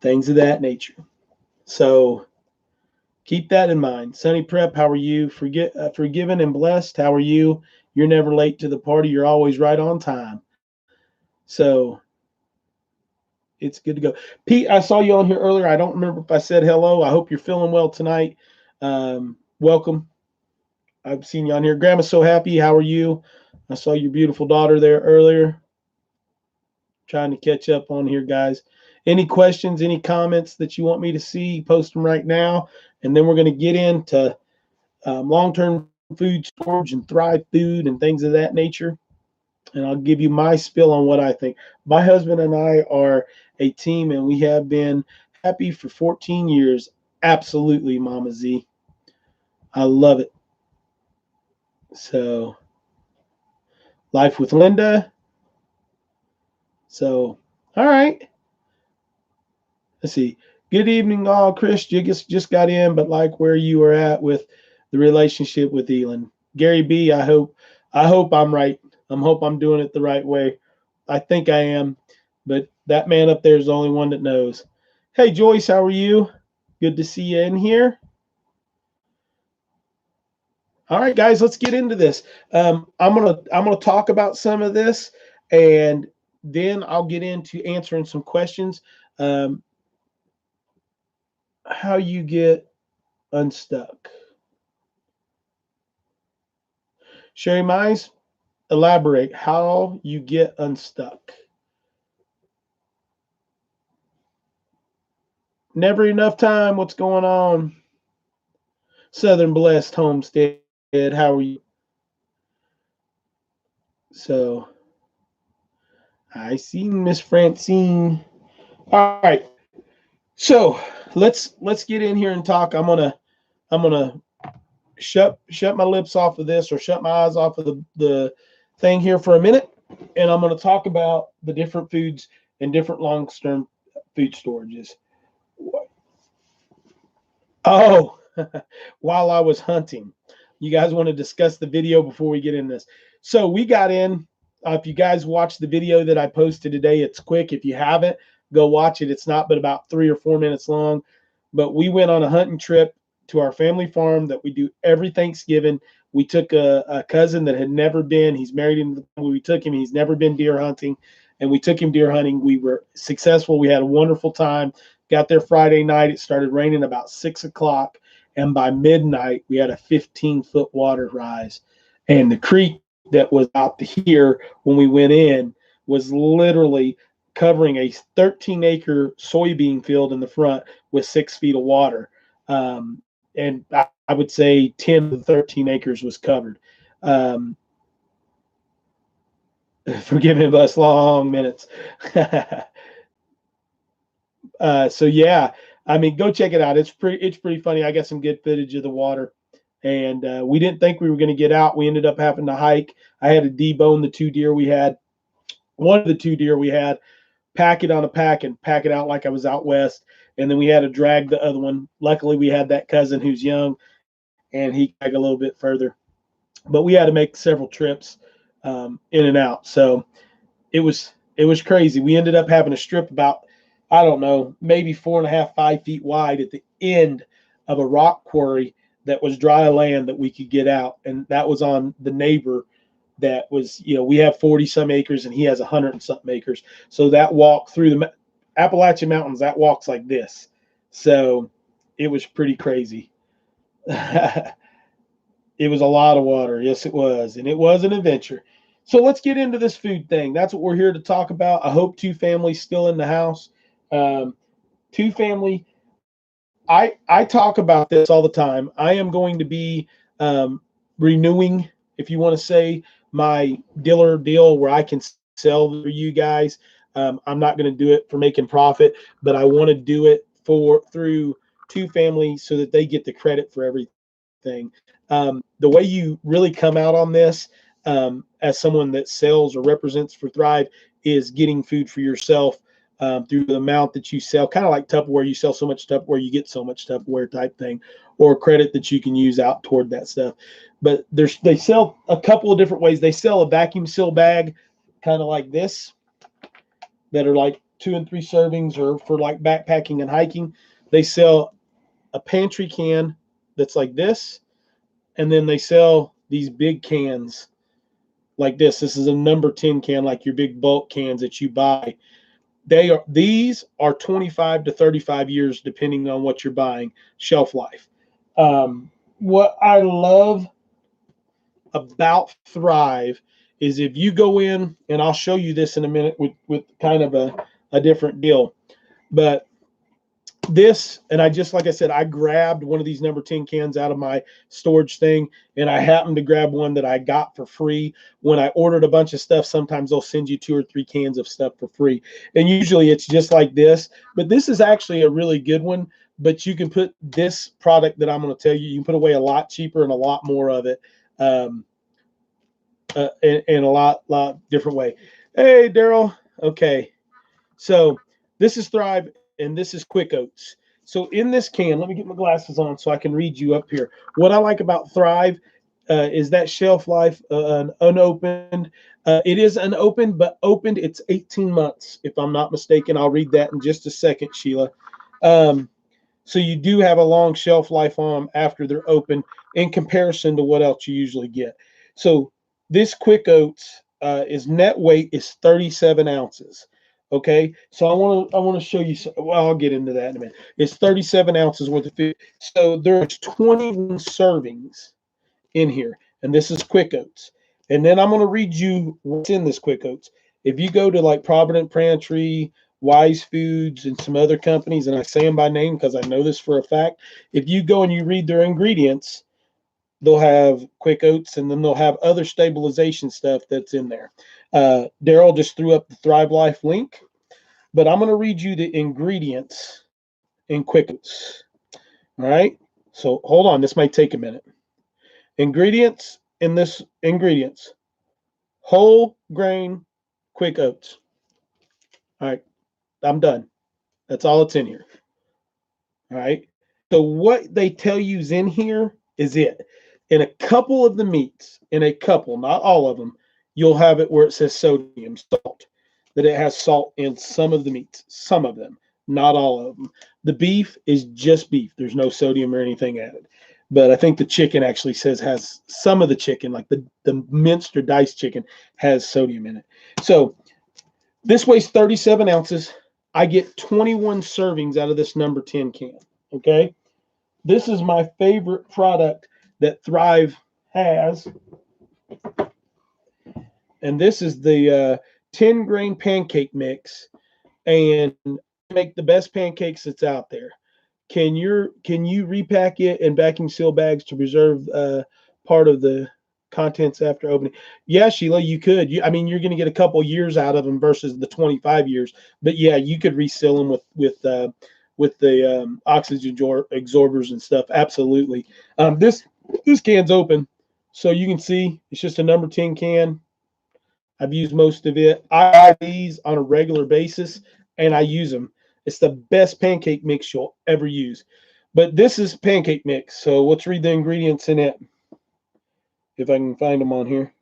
things of that nature. So Keep that in mind. Sunny Prep, how are you? Forgiven and blessed, how are you? You're never late to the party. You're always right on time. So it's good to go. Pete, I saw you on here earlier. I don't remember if I said hello. I hope you're feeling well tonight. Welcome. I've seen you on here. Grandma's so happy. How are you? I saw your beautiful daughter there earlier. Trying to catch up on here, guys. Any questions, any comments that you want me to see, post them right now. And then we're going to get into long-term food storage and Thrive Food and things of that nature. And I'll give you my spill on what I think. My husband and I are a team, and we have been happy for 14 years. Absolutely, Mama Z. I love it. So, life with Linda. So, all right. Let's see. Good evening, all. Chris, you just got in, but like where you are at with the relationship with ELYN. Gary B, I hope I'm right. Hope I'm doing it the right way. I think I am, but that man up there is the only one that knows. Hey, Joyce, how are you? Good to see you in here. All right, guys, let's get into this. I'm gonna talk about some of this, and then I'll get into answering some questions. Um, how you get unstuck. Sherry Mize, elaborate how you get unstuck. Never enough time. What's going on? Southern Blessed Homestead, how are you? So I see Miss Francine. All right. So let's get in here and talk. I'm gonna shut my lips off of this or shut my eyes off of the thing here for a minute, and I'm gonna talk about the different foods and different long-term food storages. Oh, while I was hunting. You guys want to discuss the video before we get in this? So we got in. If you guys watch the video that I posted today, it's quick. If you haven't, go watch it. It's not but about 3 or 4 minutes long. But we went on a hunting trip to our family farm that we do every Thanksgiving. We took a cousin that had never been. He's married into the family. We took him. He's never been deer hunting, and we took him deer hunting. We were successful. We had a wonderful time. Got there Friday night. It started raining about 6 o'clock. And by midnight, we had a 15-foot water rise. And the creek that was out here when we went in was literally covering a 13-acre soybean field in the front with 6 feet of water. And I would say 10 to 13 acres was covered. Forgive us long minutes. So yeah, I mean, go check it out. It's pretty funny. I got some good footage of the water, and we didn't think we were going to get out. We ended up having to hike. I had to debone the 2 deer we had. One of the 2 deer we had, pack it on a pack and pack it out like I was out west, and then we had to drag the other one. Luckily, we had that cousin who's young, and he could drag a little bit further. But we had to make several trips in and out. So it was crazy. We ended up having a strip about, I don't know, maybe 4.5, 5 feet wide at the end of a rock quarry that was dry land that we could get out. And that was on the neighbor that was, we have 40 some acres and he has 100 and something acres. So that walk through the Appalachian Mountains, that walks like this. So it was pretty crazy. It was a lot of water. Yes, it was. And it was an adventure. So let's get into this food thing. That's what we're here to talk about. I hope 2 families still in the house. 2 family. I talk about this all the time. I am going to be renewing, if you want to say, my deal where I can sell for you guys. I'm not going to do it for making profit, but I want to do it through 2 families so that they get the credit for everything. The way you really come out on this as someone that sells or represents for Thrive is getting food for yourself through the amount that you sell, kind of like Tupperware. You sell so much Tupperware, you get so much Tupperware type thing, or credit that you can use out toward that stuff. But they sell a couple of different ways. They sell a vacuum seal bag, kind of like this, that are like 2 and 3 servings, or for like backpacking and hiking. They sell a pantry can that's like this, and then they sell these big cans like this. This is a number 10 can, like your big bulk cans that you buy. These are 25 to 35 years, depending on what you're buying, shelf life. What I love about Thrive is if you go in, and I'll show you this in a minute with kind of a different deal, but this, and like I said, I grabbed one of these number 10 cans out of my storage thing, and I happened to grab one that I got for free. When I ordered a bunch of stuff, sometimes they'll send you 2 or 3 cans of stuff for free, and usually it's just like this, but this is actually a really good one. But you can put this product that I'm going to tell you, you can put away a lot cheaper and a lot more of it, in a lot different way. Hey, Daryl. Okay, so this is Thrive, and this is Quick Oats. So in this can, let me get my glasses on so I can read you up here. What I like about Thrive is that shelf life, unopened. It is unopened, but opened, it's 18 months, if I'm not mistaken. I'll read that in just a second, Sheila. So you do have a long shelf life on them after they're open in comparison to what else you usually get. So this Quick Oats is net weight is 37 ounces. Okay, so I want to show you. Well, I'll get into that in a minute. It's 37 ounces worth of food. So there's 21 servings in here, and this is Quick Oats. And then I'm going to read you what's in this Quick Oats. If you go to like Provident Pantry, Wise Foods, and some other companies, and I say them by name because I know this for a fact, if you go and you read their ingredients, they'll have Quick Oats, and then they'll have other stabilization stuff that's in there. Daryl just threw up the Thrive Life link, but I'm going to read you the ingredients in Quick Oats. All right, so hold on. This might take a minute. Ingredients in this whole grain Quick Oats. All right, I'm done. That's all that's in here. All right, so what they tell you is in here is it. In a couple of the meats, in a couple, not all of them, you'll have it where it says sodium, salt, that it has salt in some of the meats, some of them, not all of them. The beef is just beef. There's no sodium or anything added. But I think the chicken actually has some of the chicken, like the minced or diced chicken, has sodium in it. So this weighs 37 ounces. I get 21 servings out of this number 10 can. Okay. This is my favorite product that Thrive has. And this is the 10 grain pancake mix, and make the best pancakes that's out there. Can you repack it in vacuum seal bags to preserve part of the contents after opening? Yeah, Sheila, you could. I mean, you're going to get a couple years out of them versus the 25 years. But yeah, you could reseal them with the oxygen absorbers and stuff. Absolutely. This can's open, so you can see it's just a number 10 can. I've used most of it. I buy these on a regular basis, and I use them. It's the best pancake mix you'll ever use. But this is pancake mix, so let's read the ingredients in it, if I can find them on here.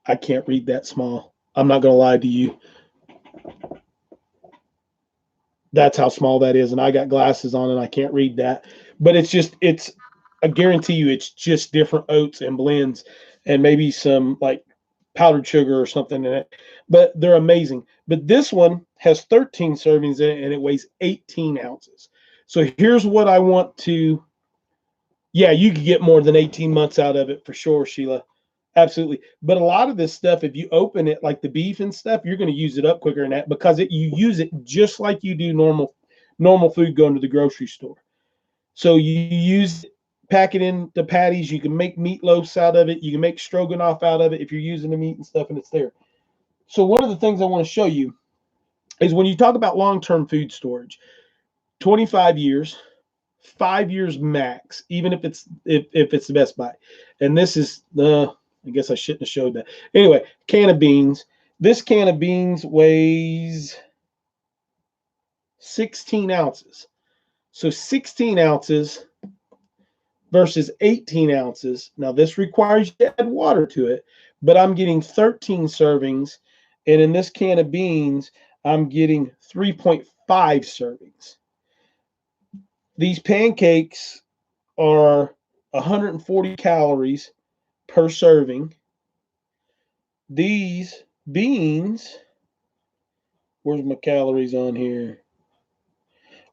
I can't read that small. I'm not going to lie to you. That's how small that is, and I got glasses on, and I can't read that. But I guarantee you it's just different oats and blends and maybe some like powdered sugar or something in it. But they're amazing. But this one has 13 servings in it, and it weighs 18 ounces. So here's what I want to, yeah, you could get more than 18 months out of it for sure, Sheila. Absolutely. But a lot of this stuff, if you open it like the beef and stuff, you're going to use it up quicker than that because you use it just like you do normal food going to the grocery store. So you use it, pack it in the patties. You can make meatloafs out of it. You can make stroganoff out of it if you're using the meat and stuff, and it's there. So one of the things I want to show you is when you talk about long-term food storage, 25 years, 5 years max, even if it's the Best Buy. And this is I guess I shouldn't have showed that. Anyway, can of beans. This can of beans weighs 16 ounces. So 16 ounces versus 18 ounces. Now, this requires you to add water to it, but I'm getting 13 servings. And in this can of beans, I'm getting 3.5 servings. These pancakes are 140 calories per serving. These beans, where's my calories on here?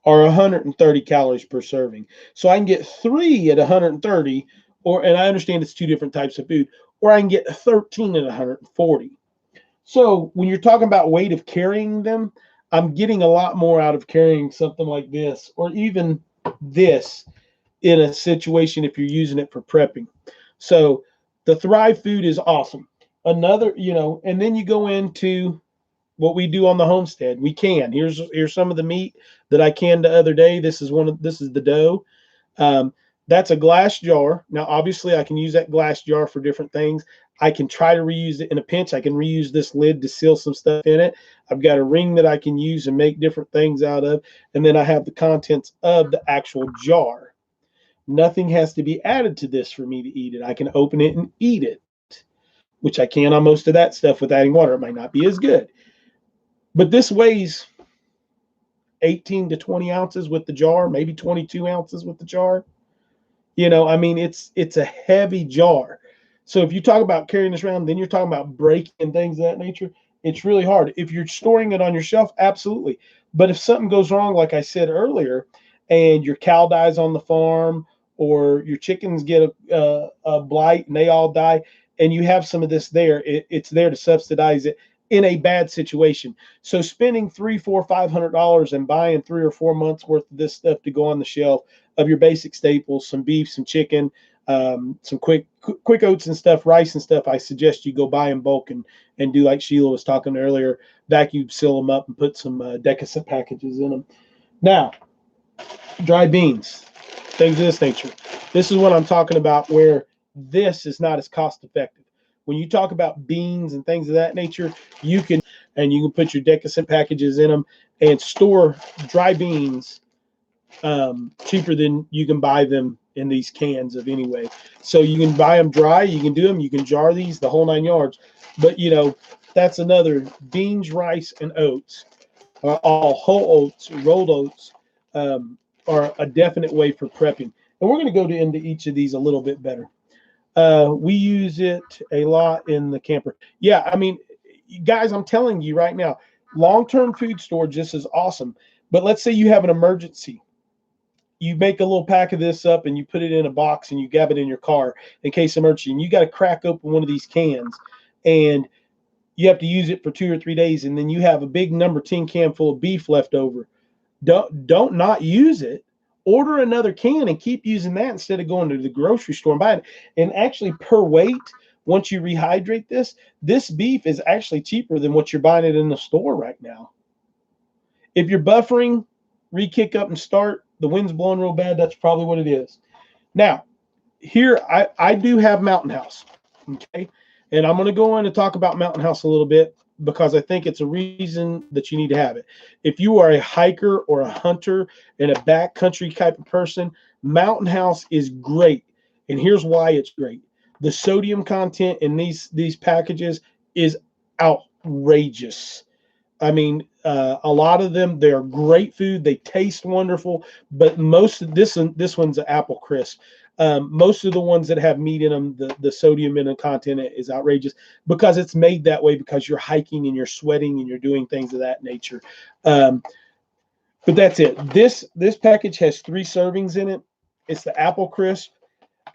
Are 130 calories per serving. So I can get 3 at 130, and I understand it's 2 different types of food, or I can get 13 at 140. So when you're talking about weight of carrying them, I'm getting a lot more out of carrying something like this, or even this, in a situation if you're using it for prepping. So the Thrive food is awesome. Another, and then you go into what we do on the homestead. We can. Here's some of the meat that I canned the other day. This is the dough. Um, that's a glass jar. Now, obviously, I can use that glass jar for different things. I can try to reuse it in a pinch. I can reuse this lid to seal some stuff in it. I've got a ring that I can use and make different things out of. And then I have the contents of the actual jar. Nothing has to be added to this for me to eat it. I can open it and eat it, which I can on most of that stuff with adding water. It might not be as good. But this weighs 18 to 20 ounces with the jar, maybe 22 ounces with the jar. I mean, it's a heavy jar. So if you talk about carrying this around, then you're talking about breaking and things of that nature. It's really hard. If you're storing it on your shelf, absolutely. But if something goes wrong, like I said earlier, and your cow dies on the farm, or your chickens get a blight and they all die, and you have some of this there, it's there to subsidize it in a bad situation. So spending $300, $400, $500 and buying 3 or 4 months worth of this stuff to go on the shelf of your basic staples, some beef, some chicken, some quick oats and stuff, rice and stuff, I suggest you go buy in bulk and do like Sheila was talking earlier, vacuum seal them up and put some Decacent packages in them. Now, dry beans, things of this nature. This is what I'm talking about, where this is not as cost effective. When you talk about beans and things of that nature, you can put your Decacent packages in them and store dry beans cheaper than you can buy them in these cans of anyway. So you can buy them dry, you can do them, you can jar these, the whole 9 yards. But that's another. Beans, rice, and oats, all whole oats, rolled oats, are a definite way for prepping. And we're going to go into each of these a little bit better. We use it a lot in the camper. Yeah, I mean, guys, I'm telling you right now, long-term food storage, this is awesome. But let's say you have an emergency. You make a little pack of this up and you put it in a box and you gab it in your car in case of emergency. And you got to crack open one of these cans and you have to use it for 2 or 3 days. And then you have a big number 10 can full of beef left over. Don't not use it. Order another can and keep using that instead of going to the grocery store and buying it. And actually, per weight, once you rehydrate this beef is actually cheaper than what you're buying it in the store right now. If you're buffering, re-kick up and start, the wind's blowing real bad, that's probably what it is. Now, here I do have Mountain House, okay? And I'm going to go in and talk about Mountain House a little bit because I think it's a reason that you need to have it. If you are a hiker or a hunter and a backcountry type of person, Mountain House is great. And here's why it's great. The sodium content in these packages is outrageous. I mean, a lot of them, they're great food. They taste wonderful, but most of this one's an apple crisp. Most of the ones that have meat in them, the sodium in the content is outrageous because it's made that way because you're hiking and you're sweating and you're doing things of that nature. But that's it. This package has 3 servings in it. It's the apple crisp,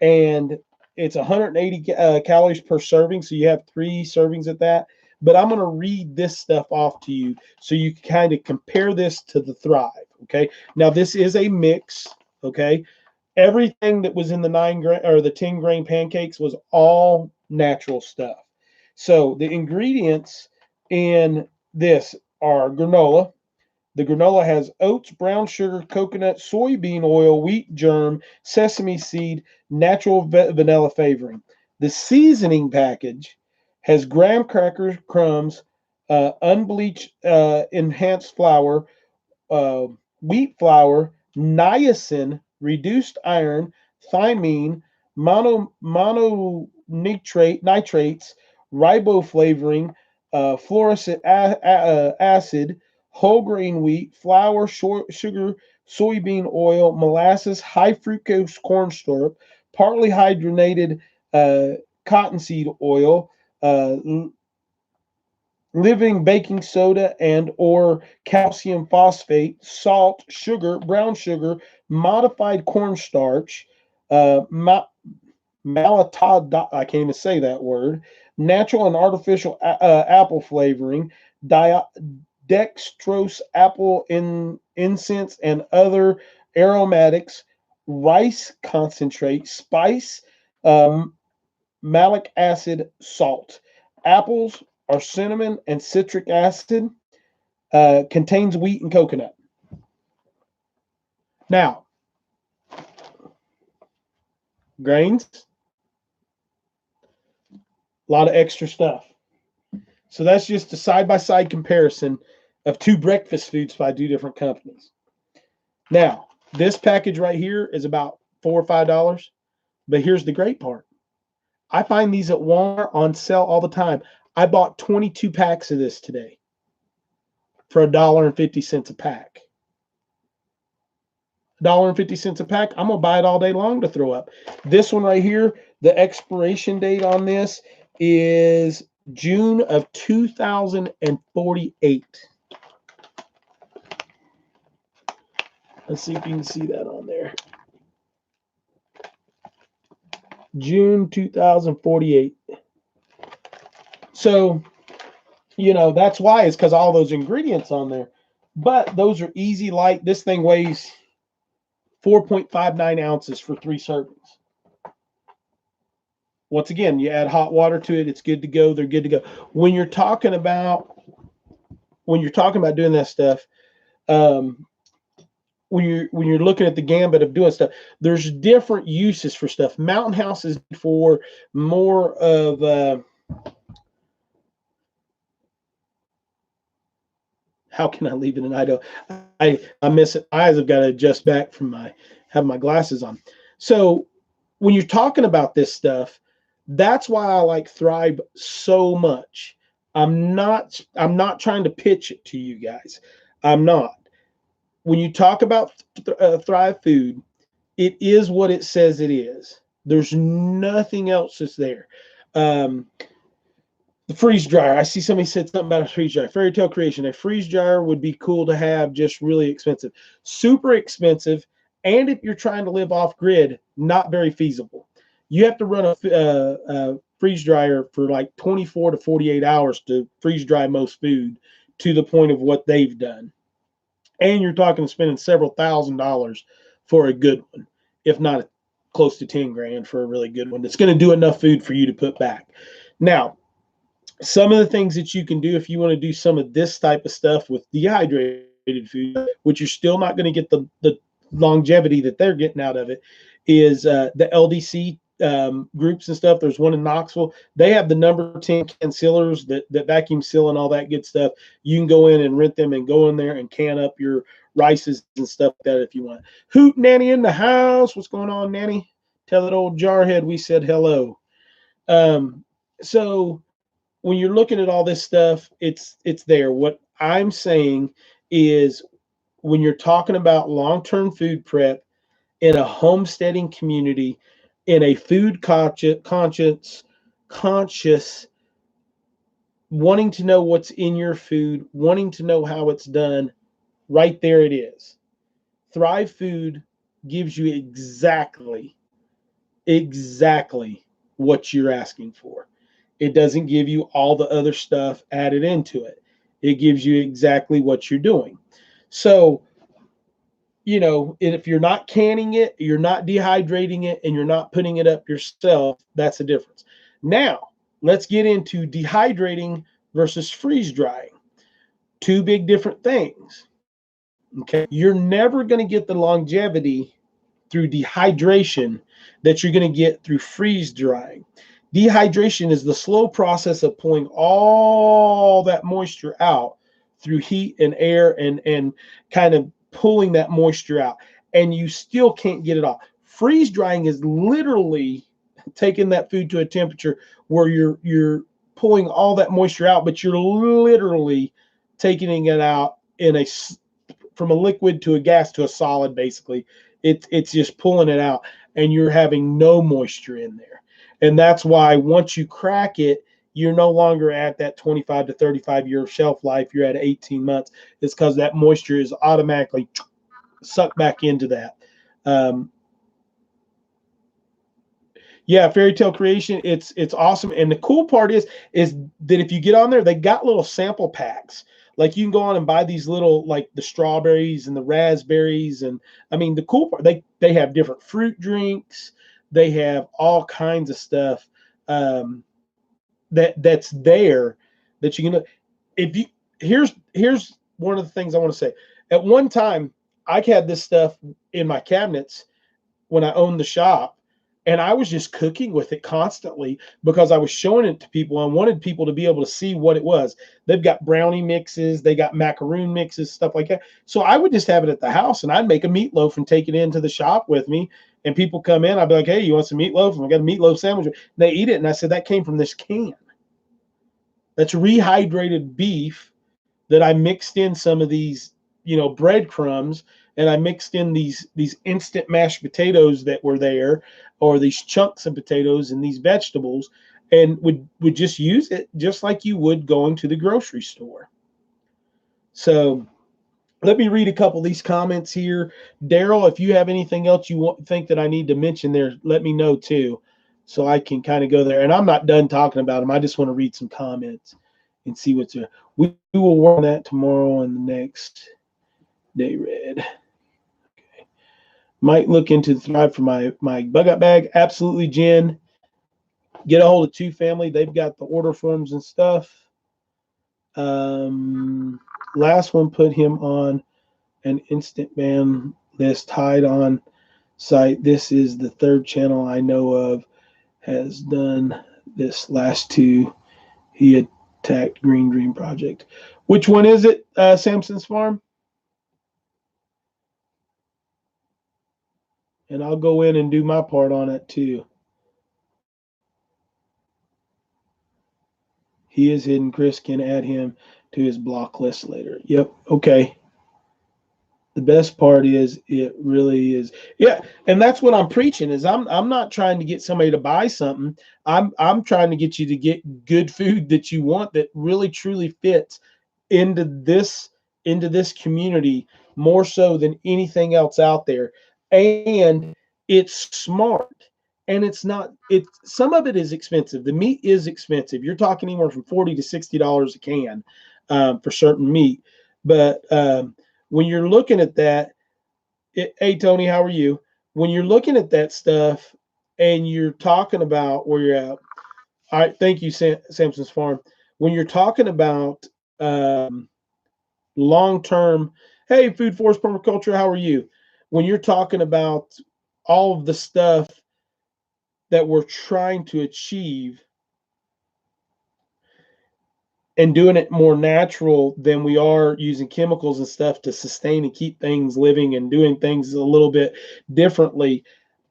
and it's 180 calories per serving. So you have 3 servings at that. But I'm going to read this stuff off to you so you can kind of compare this to the Thrive. Okay. Now this is a mix. Okay. Everything that was in the 9 grain or the 10 grain pancakes was all natural stuff. So the ingredients in this are granola. The granola has oats, brown sugar, coconut, soybean oil, wheat germ, sesame seed, natural vanilla flavoring. The seasoning package has graham crackers, crumbs, unbleached enhanced flour, wheat flour, niacin, reduced iron, thymine, nitrates, riboflavoring, fluoric acid, whole grain wheat, flour, sugar, soybean oil, molasses, high fructose corn syrup, partly hydrogenated cottonseed oil, uh, living baking soda and or calcium phosphate, salt, sugar, brown sugar, modified cornstarch, uh, ma- maltod, I can't even say that word, natural and artificial apple flavoring, dextrose apple incense and other aromatics, rice concentrate, spice, um, malic acid, salt. Apples are cinnamon and citric acid, contains wheat and coconut. Now, grains, a lot of extra stuff. So that's just a side-by-side comparison of two breakfast foods by two different companies. Now, this package right here is about $4 or $5, but here's the great part. I find these at Walmart on sale all the time. I bought 22 packs of this today for $1.50 a pack. $1.50 a pack. I'm gonna buy it all day long to throw up. This one right here, the expiration date on this is June of 2048. Let's see if you can see that on there. June 2048. So, that's why, it's because all those ingredients on there. But those are easy, light. This thing weighs 4.59 ounces for 3 servings. Once again, you add hot water to it, it's good to go. They're good to go. When you're talking about doing that stuff, when you're looking at the gambit of doing stuff, there's different uses for stuff. Mountain House is for more of how can I leave it in Idaho? I miss it. My eyes have got to adjust back from having my glasses on. So when you're talking about this stuff, that's why I like Thrive so much. I'm not trying to pitch it to you guys. I'm not. When you talk about Thrive food, it is what it says it is. There's nothing else that's there. The freeze dryer. I see somebody said something about a freeze dryer. Fairy Tale Creation. A freeze dryer would be cool to have, just really expensive. Super expensive. And if you're trying to live off grid, not very feasible. You have to run a freeze dryer for like 24 to 48 hours to freeze dry most food to the point of what they've done. And you're talking spending several $1,000s for a good one, if not close to 10 grand for a really good one. That's going to do enough food for you to put back. Now, some of the things that you can do if you want to do some of this type of stuff with dehydrated food, which you're still not going to get the longevity that they're getting out of it, is the LDC groups and stuff. There's one in Knoxville. They have the number 10 can sealers that vacuum seal and all that good stuff. You can go in and rent them and go in there and can up your rices and stuff like that if you want. Hoot Nanny in the house. What's going on, Nanny? Tell that old jarhead we said hello. So when you're looking at all this stuff, it's there. What I'm saying is, when you're talking about long-term food prep in a homesteading community, in a food conscious, wanting to know what's in your food, wanting to know how it's done, right there it is. Thrive Food gives you exactly what you're asking for. It doesn't give you all the other stuff added into it. It gives you exactly what you're doing. So, if you're not canning it, you're not dehydrating it, and you're not putting it up yourself, that's the difference. Now, let's get into dehydrating versus freeze drying. Two big different things. Okay. You're never going to get the longevity through dehydration that you're going to get through freeze drying. Dehydration is the slow process of pulling all that moisture out through heat and air and kind of pulling that moisture out, and you still can't get it off. Freeze drying is literally taking that food to a temperature where you're pulling all that moisture out, but you're literally taking it out from a liquid to a gas to a solid, basically. It's just pulling it out, and you're having no moisture in there. And that's why once you crack it, you're no longer at that 25 to 35 year shelf life. You're at 18 months. It's because that moisture is automatically sucked back into that. Yeah, Fairy Tale Creation, it's awesome. And the cool part is that if you get on there, they got little sample packs. Like you can go on and buy these little, like the strawberries and the raspberries, and I mean the cool part, they have different fruit drinks, they have all kinds of stuff that's there that you can. If you here's one of the things I want to say. At one time, I had this stuff in my cabinets when I owned the shop, and I was just cooking with it constantly because I was showing it to people. I wanted people to be able to see what it was. They've got brownie mixes, they got macaroon mixes, stuff like that. So I would just have it at the house, and I'd make a meatloaf and take it into the shop with me. And people come in, I'd be like, "Hey, you want some meatloaf?" And I got a meatloaf sandwich. And they eat it, and I said, "That came from this can. That's rehydrated beef that I mixed in some of these, breadcrumbs, and I mixed in these instant mashed potatoes that were there, or these chunks of potatoes and these vegetables, and would just use it just like you would going to the grocery store." So let me read a couple of these comments here. Daryl, if you have anything else you think that I need to mention there, let me know too, so I can kind of go there. And I'm not done talking about them. I just want to read some comments and see what's there. We will work on that tomorrow and the next day. Red. Okay. Might look into the Thrive for my bug out bag. Absolutely, Jen. Get a hold of Two Family. They've got the order forms and stuff. Last one put him on an instant ban list, hide on site. This is the third channel I know of has done this. Last two, he attacked Green Dream Project. Which one is it, Samson's Farm? And I'll go in and do my part on it too. He is hidden. Chris can add him to his block list later. Yep. Okay. The best part is it really is. Yeah, and that's what I'm preaching is I'm not trying to get somebody to buy something. I'm trying to get you to get good food that you want that really truly fits into this community more so than anything else out there. And it's smart. And it's not, some of it is expensive. The meat is expensive. You're talking anywhere from $40 to $60 a can for certain meat. But when you're looking at that, hey, Tony, how are you? When you're looking at that stuff and you're talking about where you're at, all right, thank you, Samson's Farm. When you're talking about long-term, hey, Food Forest Permaculture, how are you? When you're talking about all of the stuff that we're trying to achieve and doing it more natural than we are using chemicals and stuff to sustain and keep things living and doing things a little bit differently,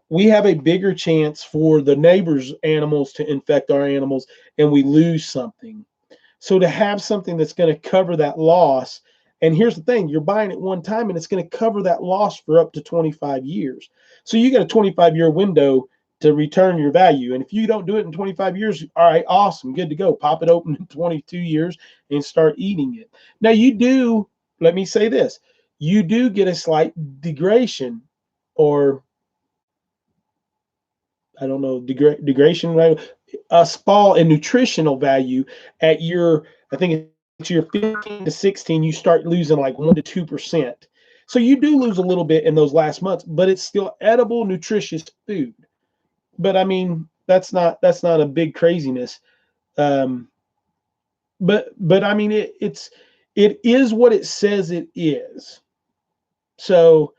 we have a bigger chance for the neighbors' animals to infect our animals and we lose something. So to have something that's going to cover that loss, and here's the thing, you're buying it one time and it's going to cover that loss for up to 25 years. So you got a 25-year window to return your value. And if you don't do it in 25 years, all right, awesome, good to go. Pop it open in 22 years and start eating it. Now you do, let me say this, you do get a slight degradation, or I don't know, degradation, right? A small and nutritional value at your, I think it's your 15 to 16, you start losing like 1 to 2%. So you do lose a little bit in those last months, but it's still edible, nutritious food. But I mean, that's not a big craziness. But I mean, it is what it says it is. So,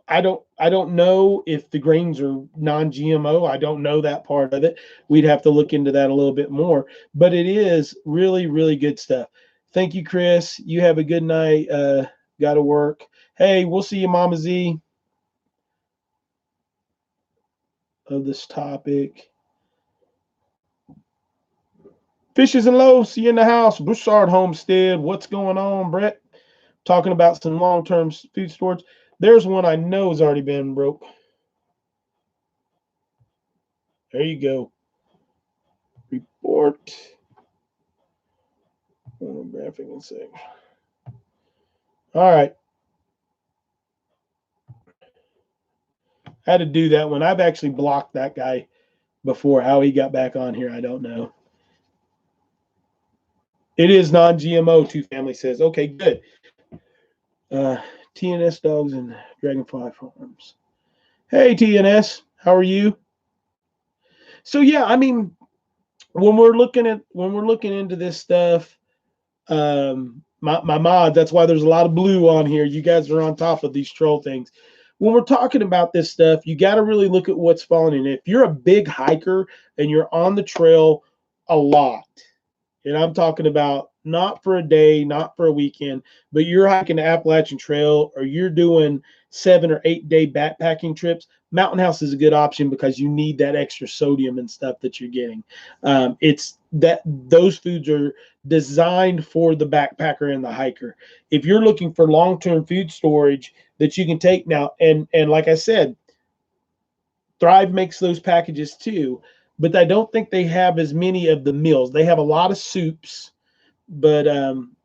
I don't know if the grains are non-GMO. I don't know that part of it. We'd have to look into that a little bit more, but it is really, really good stuff. Thank you, Chris. You have a good night. Got to work. Hey, we'll see you, Mama Z, of this topic. Fishes and Loaves, see you in the house. Broussard Homestead. What's going on, Brett? talking about some long-term food storage. There's one I know has already been broke. There you go. Report. Graphic and say. All right. I had to do that one. I've actually blocked that guy before. How he got back on here, I don't know. It is non-GMO, Two Family says. Okay, good. TNS Dogs and Dragonfly Farms. Hey, TNS, how are you? So yeah, I mean, when we're looking into this stuff, my mods, that's why there's a lot of blue on here. You guys are on top of these troll things. When we're talking about this stuff, you got to really look at what's falling in. If you're a big hiker and you're on the trail a lot, and I'm talking about not for a day, not for a weekend, but you're hiking the Appalachian Trail or you're doing 7 or 8 day backpacking trips, Mountain House is a good option because you need that extra sodium and stuff that you're getting. It's that those foods are designed for the backpacker and the hiker. If you're looking for long-term food storage that you can take now, and like I said, Thrive makes those packages too, but I don't think they have as many of the meals. They have a lot of soups, but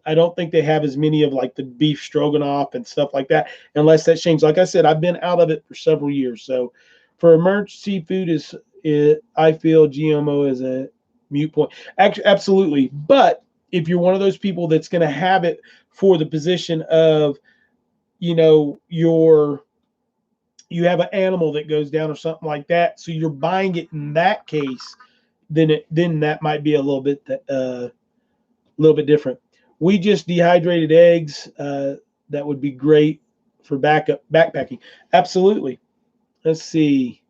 I don't think they have as many of like the beef stroganoff and stuff like that, unless that changed. Like I said, I've been out of it for several years. So for emergency food I feel GMO is a mute point. Actually, absolutely. But if you're one of those people that's going to have it for the position of, you have an animal that goes down or something like that, so you're buying it in that case, then that might be a little bit different. We just dehydrated eggs. That would be great for backpacking. Absolutely. Let's see.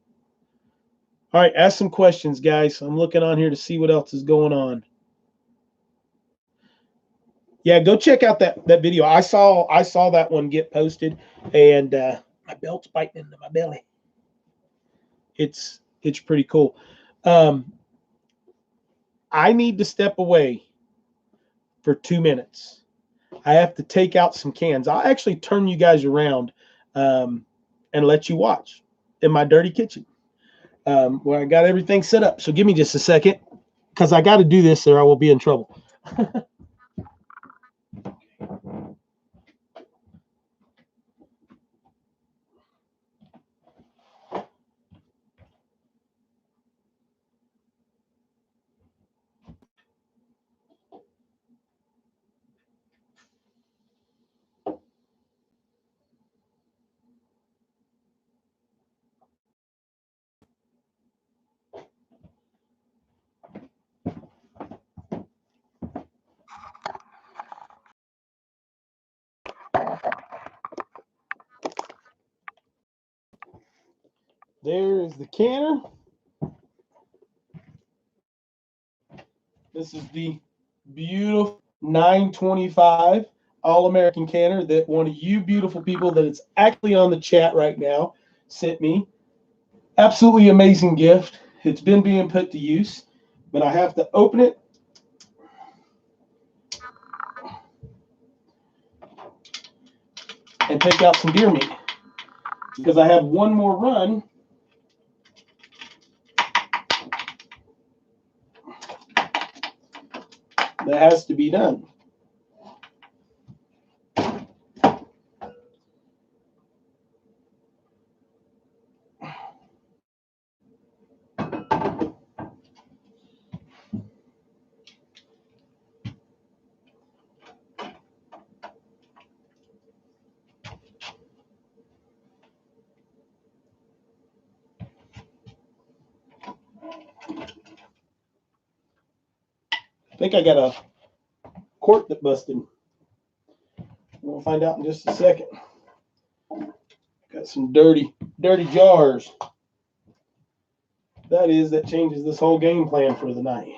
All right, ask some questions, guys. I'm looking on here to see what else is going on. Yeah, go check out that video. I saw that one get posted, and my belt's biting into my belly. It's pretty cool. I need to step away for 2 minutes. I have to take out some cans. I'll actually turn you guys around and let you watch in my dirty kitchen where I got everything set up. So give me just a second because I got to do this or I will be in trouble. There is the canner. This is the beautiful 925 All-American canner that one of you beautiful people that is actually on the chat right now sent me. Absolutely amazing gift. It's been being put to use, but I have to open it and take out some deer meat because I have one more run that has to be done. I think I got a cork that busted. We'll find out in just a second. Got some dirty jars. That changes this whole game plan for the night.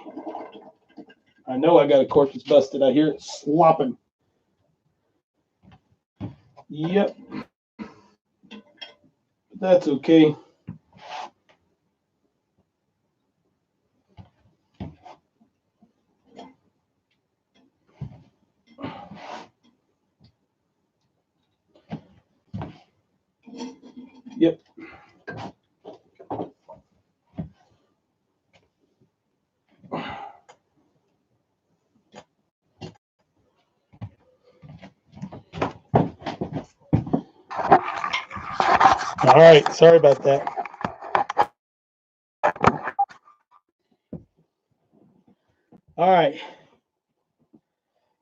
I know I got a cork that's busted. I hear it slopping. Yep. That's okay. Yep. All right. Sorry about that. All right.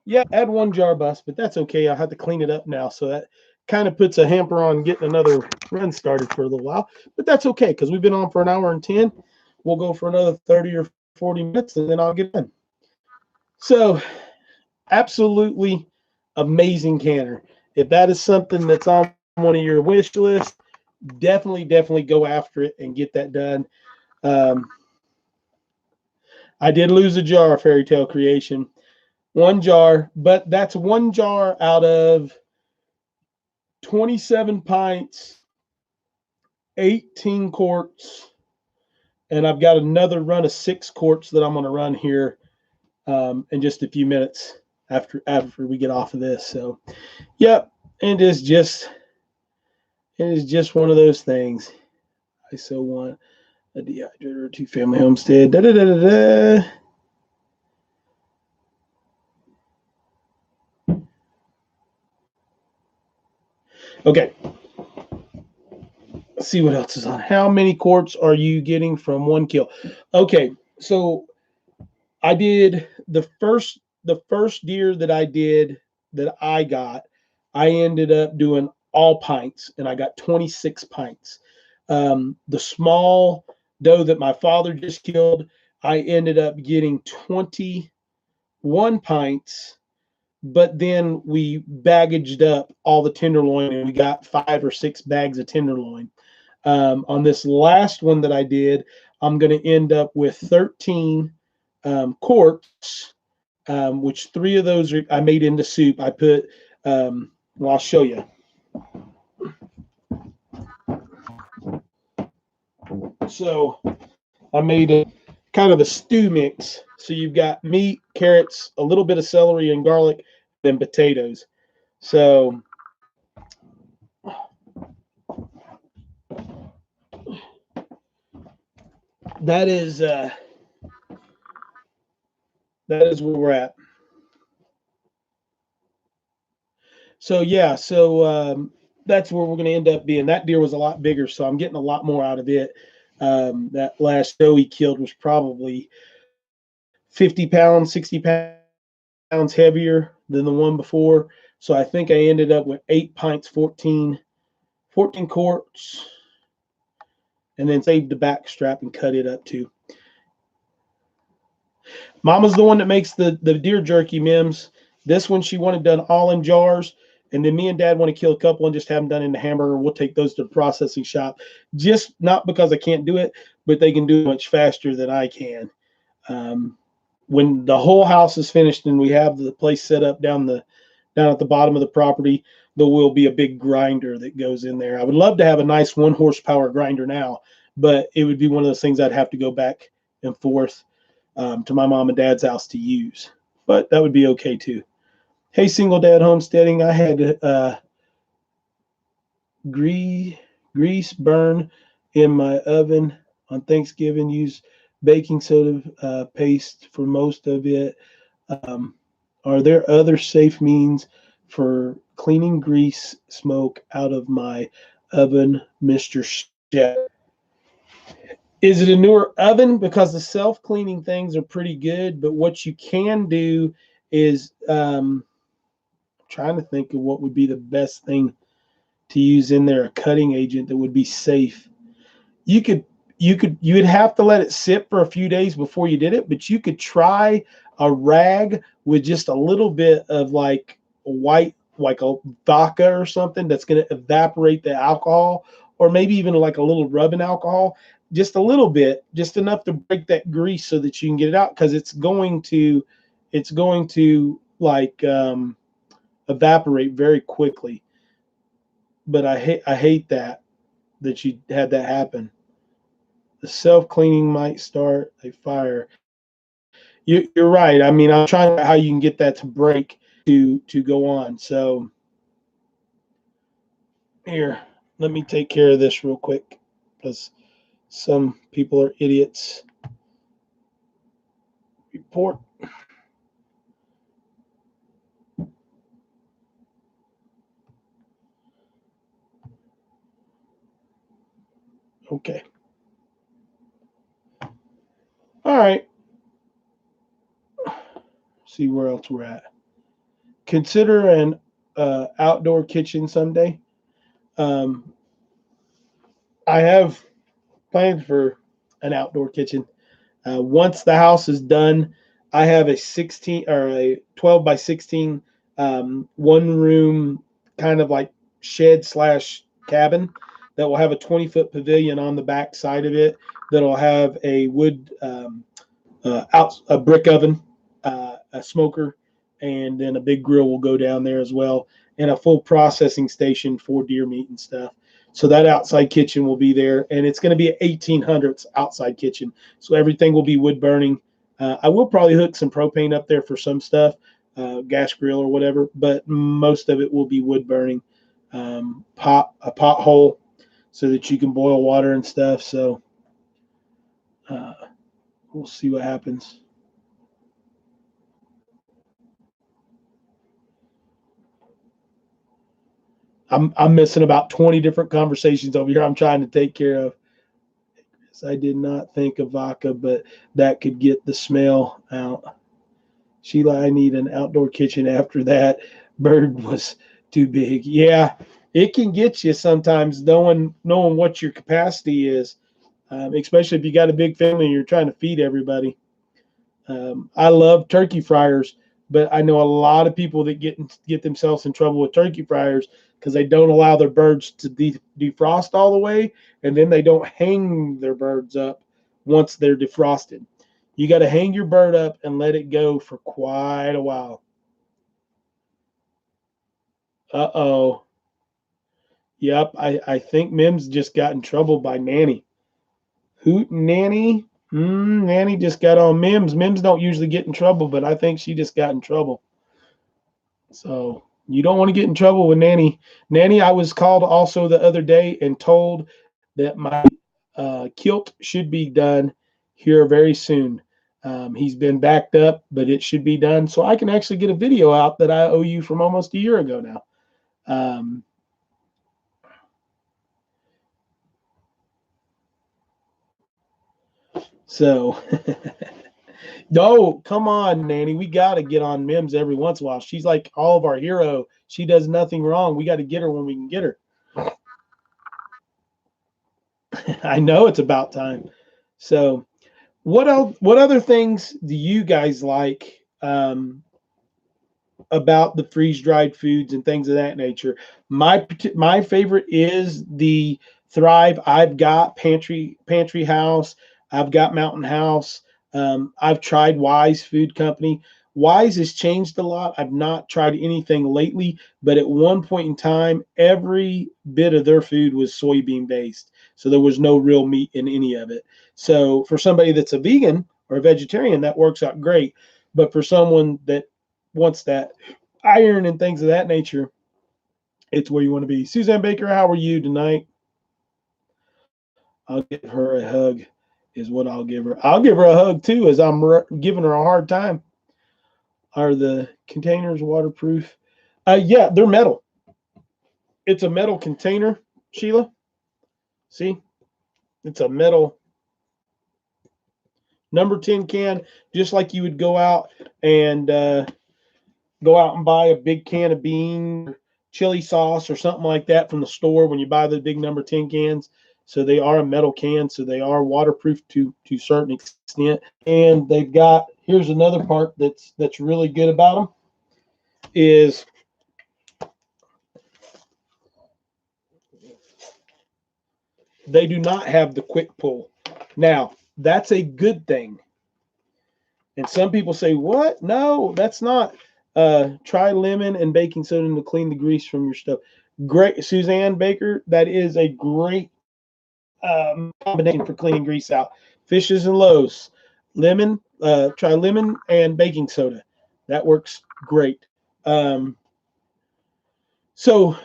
Yeah, add one jar bust, but that's okay. I'll have to clean it up now. So that kind of puts a hamper on getting another run started for a little while. But that's okay because we've been on for an hour and 10. We'll go for another 30 or 40 minutes and then I'll get done. So, absolutely amazing canner. If that is something that's on one of your wish list, definitely go after it and get that done. I did lose a jar, Fairy Tale Creation. One jar, but that's one jar out of 27 pints, 18 quarts, and I've got another run of 6 quarts that I'm going to run here in just a few minutes after we get off of this. So, yep, it is just one of those things. I so want a dehydrator, 2-family homestead. Da da da da da. Okay. Let's see what else is on. How many quarts are you getting from 1 kill? Okay, so I did the first deer that I got, I ended up doing all pints, and I got 26 pints. The small doe that my father just killed, I ended up getting 21 pints, but then we baggaged up all the tenderloin, and we got 5 or 6 bags of tenderloin. On this last one that I did, I'm going to end up with 13 quarts, which 3 of those I made into soup. I put, well, I'll show you. So I made a kind of a stew mix. So you've got meat, carrots, a little bit of celery and garlic, then potatoes. So that is where we're at. So yeah, so that's where we're going to end up being. That deer was a lot bigger, so I'm getting a lot more out of it. That last doe he killed was probably 50 pounds, 60 pounds heavier than the one before. So I think I ended up with 8 pints, 14 quarts, and then saved the back strap and cut it up too. Mama's the one that makes the deer jerky, Mims. This one she wanted done all in jars. And then me and Dad want to kill a couple and just have them done in the hamburger. We'll take those to the processing shop. Just not because I can't do it, but they can do it much faster than I can. When the whole house is finished and we have the place set up down at the bottom of the property, there will be a big grinder that goes in there. I would love to have a nice 1 horsepower grinder now, but it would be one of those things I'd have to go back and forth to my mom and dad's house to use. But that would be okay too. Hey, single dad homesteading, I had grease burn in my oven on Thanksgiving. Used baking soda paste for most of it. Are there other safe means for cleaning grease smoke out of my oven, Mr. Chef? Is it a newer oven? Because the self-cleaning things are pretty good, but what you can do is trying to think of what would be the best thing to use in there, a cutting agent that would be safe. You would have to let it sit for a few days before you did it, but you could try a rag with just a little bit of like white, like a vodka or something that's going to evaporate the alcohol, or maybe even like a little rubbing alcohol, just a little bit, just enough to break that grease so that you can get it out, because it's going to like evaporate very quickly. But I hate that you had that happen. The self-cleaning might start a fire. You're right. I mean, I'm trying how you can get that to break to go on. So here, Let me take care of this real quick because some people are idiots. Report. Okay. All right. See where else we're at. Consider an outdoor kitchen someday. Um, I have plans for an outdoor kitchen. Once the house is done, I have a 16 or a 12 by 16 one room kind of like shed slash cabin that will have a 20-foot pavilion on the back side of it that'll have a wood a brick oven, a smoker, and then a big grill will go down there as well, and a full processing station for deer meat and stuff. So that outside kitchen will be there, and it's going to be an 1800s outside kitchen. So everything will be wood burning. I will probably hook some propane up there for some stuff, gas grill or whatever, but most of it will be wood burning. A pot hole so that you can boil water and stuff. So we'll see what happens. I'm missing about 20 different conversations over here I'm trying to take care of. So I did not think of vodka, but that could get the smell out. Sheila, I need an outdoor kitchen after that. Bird was too big. Yeah, it can get you sometimes knowing what your capacity is, especially if you got a big family and you're trying to feed everybody. I love turkey fryers, but I know a lot of people that get themselves in trouble with turkey fryers because they don't allow their birds to defrost all the way, and then they don't hang their birds up once they're defrosted. You got to hang your bird up and let it go for quite a while. Uh-oh. Yep, I think Mims just got in trouble by Nanny. Who, Nanny? Nanny just got on Mims. Mims don't usually get in trouble, but I think she just got in trouble. So you don't want to get in trouble with Nanny. Nanny, I was called also the other day and told that my kilt should be done here very soon. He's been backed up, but it should be done. So I can actually get a video out that I owe you from almost a year ago now. Um, so, no, come on, Nanny. We got to get on Mims every once in a while. She's like all of our hero. She does nothing wrong. We got to get her when we can get her. I know it's about time. So, what else? What other things do you guys like about the freeze dried foods and things of that nature? My favorite is the Thrive. I've got Pantry House. I've got Mountain House. I've tried Wise Food Company. Wise has changed a lot. I've not tried anything lately, but at one point in time, every bit of their food was soybean based. So there was no real meat in any of it. So for somebody that's a vegan or a vegetarian, that works out great. But for someone that wants that iron and things of that nature, it's where you want to be. Suzanne Baker, how are you tonight? I'll give her a hug, is what I'll give her. I'll give her a hug too, as I'm giving her a hard time. Are the containers waterproof? Yeah, they're metal. It's a metal container, Sheila. See, it's a metal number 10 can, just like you would and go out and buy a big can of beans, chili sauce, or something like that from the store when you buy the big number 10 cans. So they are a metal can, so they are waterproof to a certain extent. And they've got, here's another part that's really good about them is they do not have the quick pull. Now, that's a good thing. And some people say, what? No, that's not. Try lemon and baking soda to clean the grease from your stove. Great, Suzanne Baker. That is a great combination for cleaning grease out. Fishes and loaves, lemon. Try lemon and baking soda. That works great. So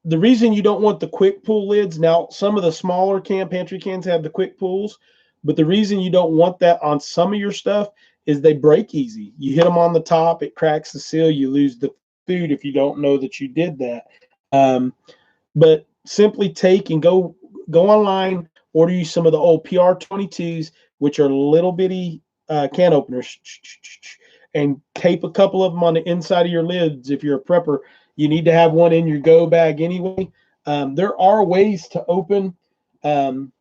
the reason you don't want the quick pull lids, now some of the smaller pantry cans have the quick pulls, but the reason you don't want that on some of your stuff is they break easy. You hit them on the top, it cracks the seal, you lose the food if you don't know that you did that. But simply take and go online, order you some of the old PR22s, which are little bitty can openers, and tape a couple of them on the inside of your lids. If you're a prepper, you need to have one in your go bag anyway. There are ways to open canned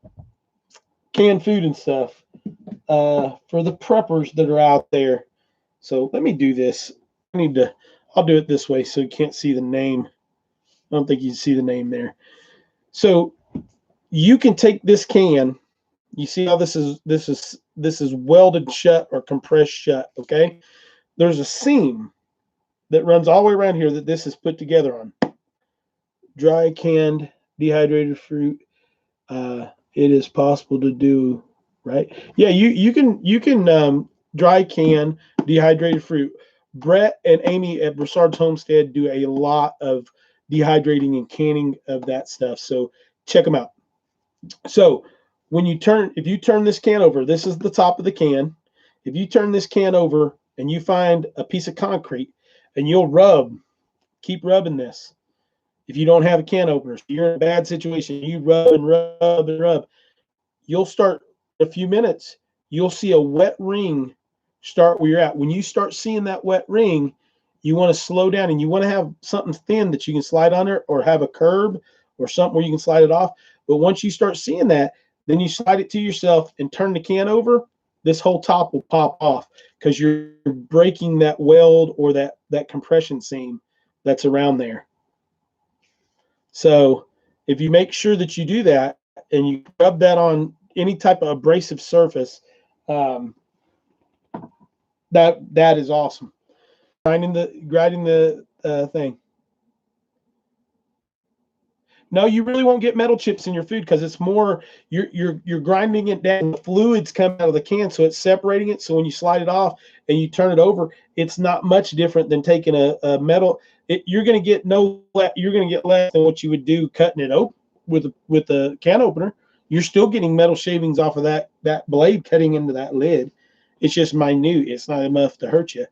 food and stuff for the preppers that are out there. So let me do this. I'll do it this way so you can't see the name. I don't think you can see the name there. So you can take this can. You see how this is welded shut or compressed shut, okay? There's a seam that runs all the way around here that this is put together on. Dry canned dehydrated fruit. It is possible to do, right? Yeah, you can dry can dehydrated fruit. Brett and Amy at Broussard's Homestead do a lot of dehydrating and canning of that stuff. So check them out. So if you turn this can over, this is the top of the can. If you turn this can over and you find a piece of concrete and you'll keep rubbing this. If you don't have a can opener, so you're in a bad situation, you rub and rub and rub. You'll start in a few minutes, you'll see a wet ring start where you're at. When you start seeing that wet ring, you want to slow down and you want to have something thin that you can slide under or have a curb or something where you can slide it off. But once you start seeing that, then you slide it to yourself and turn the can over. This whole top will pop off because you're breaking that weld or that compression seam that's around there. So if you make sure that you do that and you rub that on any type of abrasive surface, that is awesome. Grinding the thing. No, you really won't get metal chips in your food because it's more you're grinding it down. The fluids come out of the can, so it's separating it. So when you slide it off and you turn it over, it's not much different than taking a metal. You're going to get less than what you would do cutting it open with a can opener. You're still getting metal shavings off of that blade cutting into that lid. It's just minute. It's not enough to hurt you.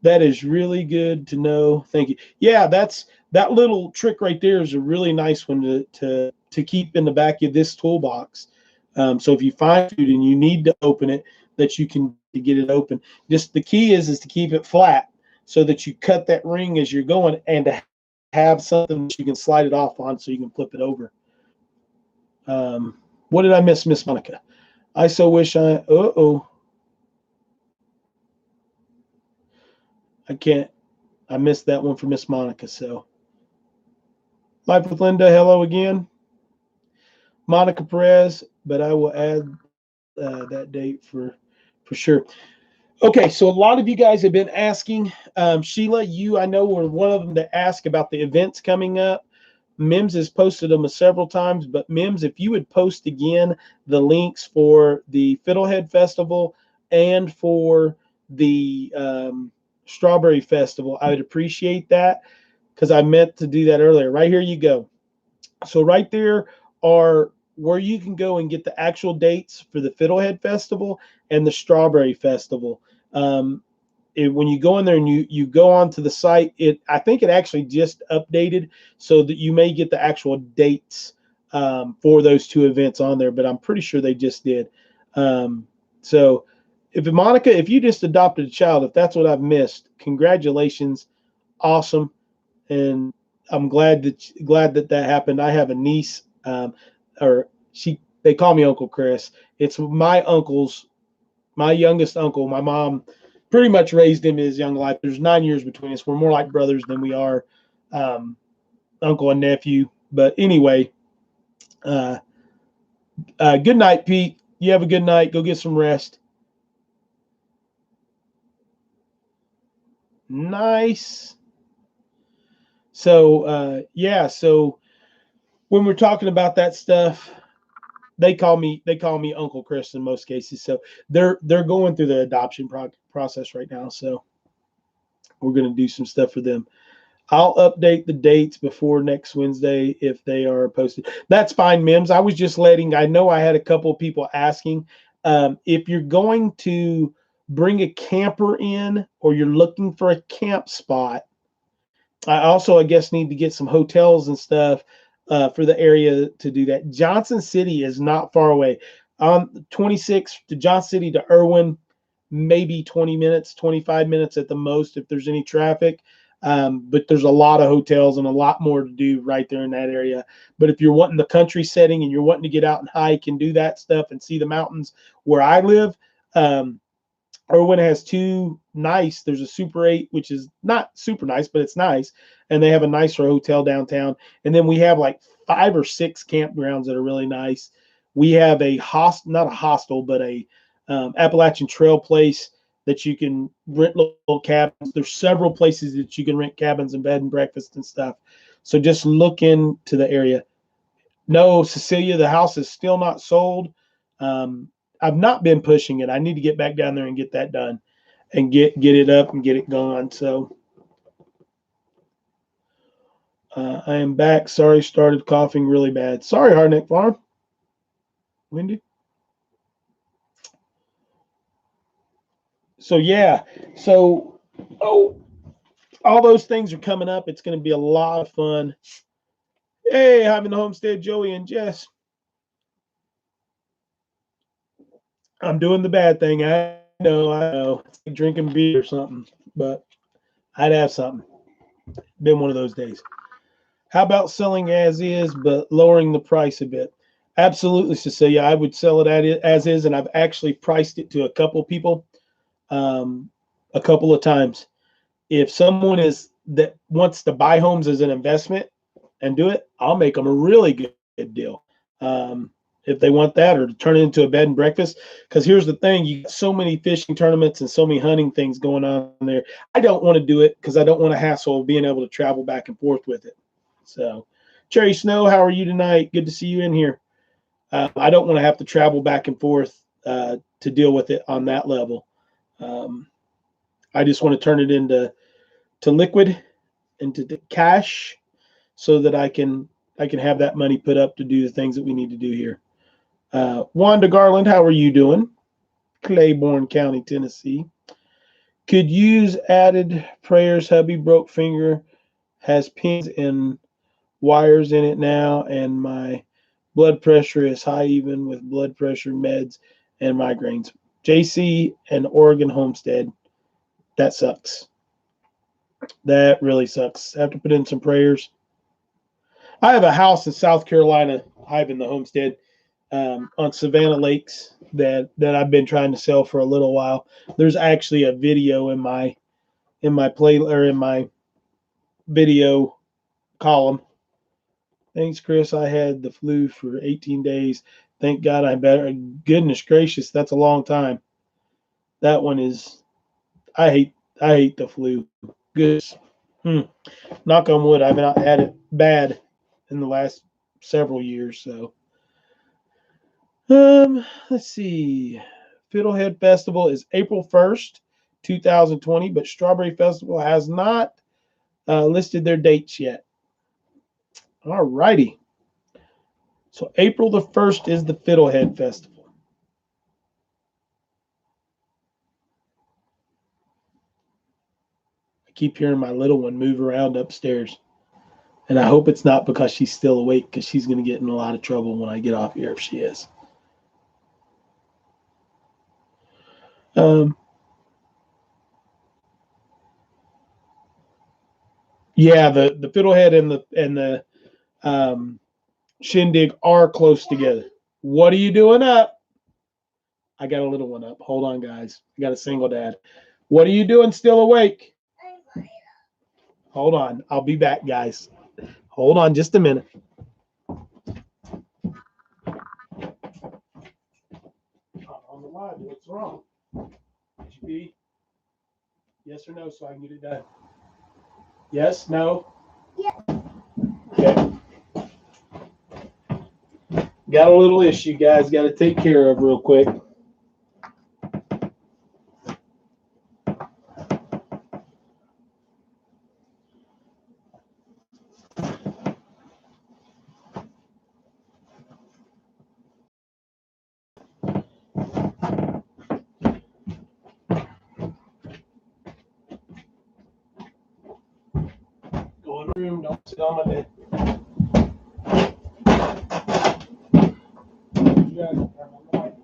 That is really good to know. Thank you. Yeah, that little trick right there is a really nice one to keep in the back of this toolbox. So if you find food and you need to open it, that you can get it open. Just the key is to keep it flat so that you cut that ring as you're going and to have something that you can slide it off on so you can flip it over. What did I miss, Miss Monica? I so wish I I missed that one for Miss Monica. So Life with Linda, hello again. Monica Perez, but I will add that date for sure. Okay, so a lot of you guys have been asking. Sheila, I know were one of them to ask about the events coming up. Mims has posted them several times, but Mims, if you would post again the links for the Fiddlehead Festival and for the Strawberry Festival, I would appreciate that because I meant to do that earlier. Right here you go. So right there are where you can go and get the actual dates for the Fiddlehead Festival and the Strawberry Festival. When you go in there and you go onto the site, I think it actually just updated so that you may get the actual dates for those two events on there, but I'm pretty sure they just did. So Monica, if you just adopted a child, if that's what I've missed, congratulations. Awesome. And I'm glad that happened. I have a niece, they call me Uncle Chris. It's my youngest uncle. My mom pretty much raised him in his young life. There's 9 years between us. We're more like brothers than we are uncle and nephew. But anyway, good night, Pete. You have a good night. Go get some rest. Nice. So yeah, so when we're talking about that stuff, they call me Uncle Chris in most cases. So they're going through the adoption process right now. So we're going to do some stuff for them. I'll update the dates before next Wednesday if they are posted. That's fine, Mims. I was just I know I had a couple of people asking if you're going to bring a camper in or you're looking for a camp spot. I also, I guess, need to get some hotels and stuff for the area to do that. Johnson City is not far away. 26 to Johnson City to Irwin, maybe 20 minutes, 25 minutes at the most if there's any traffic. But there's a lot of hotels and a lot more to do right there in that area. But if you're wanting the country setting and you're wanting to get out and hike and do that stuff and see the mountains where I live, Irwin has two nice. There's a Super 8, which is not super nice, but it's nice. And they have a nicer hotel downtown. And then we have like 5 or 6 campgrounds that are really nice. We have a not a hostel, but a Appalachian Trail place that you can rent little cabins. There's several places that you can rent cabins and bed and breakfast and stuff. So just look into the area. No, Cecilia, the house is still not sold. I've not been pushing it. I need to get back down there and get that done and get it up and get it going. So I am back. Sorry, started coughing really bad. Sorry, Hardneck Farm. Wendy. So yeah. So all those things are coming up. It's going to be a lot of fun. Hey, having the homestead, Joey and Jess. I'm doing the bad thing. I know. It's like drinking beer or something, but I'd have something. Been one of those days. How about selling as is, but lowering the price a bit? Absolutely, Cecilia. I would sell it as is, and I've actually priced it to a couple people a couple of times. If someone that wants to buy homes as an investment and do it, I'll make them a really good deal. If they want that, or to turn it into a bed and breakfast. Because here's the thing, you got so many fishing tournaments and so many hunting things going on there. I don't want to do it because I don't want to hassle being able to travel back and forth with it. So, Cherry Snow, how are you tonight? Good to see you in here. I don't want to have to travel back and forth to deal with it on that level. I just want to turn it into liquid, into the cash, so that I can have that money put up to do the things that we need to do here. Wanda Garland, how are you doing? Claiborne County, Tennessee. Could use added prayers. Hubby broke finger, has pins and wires in it now, and my blood pressure is high, even with blood pressure meds and migraines. JC and Oregon Homestead. That sucks. That really sucks. Have to put in some prayers. I have a house in South Carolina, I have in the homestead, on Savannah Lakes that I've been trying to sell for a little while. There's actually a video in my video column. Thanks, Chris. I had the flu for 18 days. Thank God I'm better. Goodness gracious, that's a long time. That one is. I hate the flu. Goodness. Knock on wood, I've not had it bad in the last several years. So, let's see. Fiddlehead Festival is April 1st, 2020, but Strawberry Festival has not listed their dates yet. All righty. So April the 1st is the Fiddlehead Festival. I keep hearing my little one move around upstairs. And I hope it's not because she's still awake, because she's going to get in a lot of trouble when I get off here if she is. Yeah, the Fiddlehead and the Shindig are close together. What are you doing up? I got a little one up. Hold on, guys. I got a single dad. What are you doing still awake? Hold on. I'll be back, guys. Hold on just a minute. On the live, what's wrong? Should you be yes or no so I can get it done? Yes? No? Yeah. Okay. Got a little issue, guys. Got to take care of real quick. room. Don't sit on my bed. You got it. Turn on the light.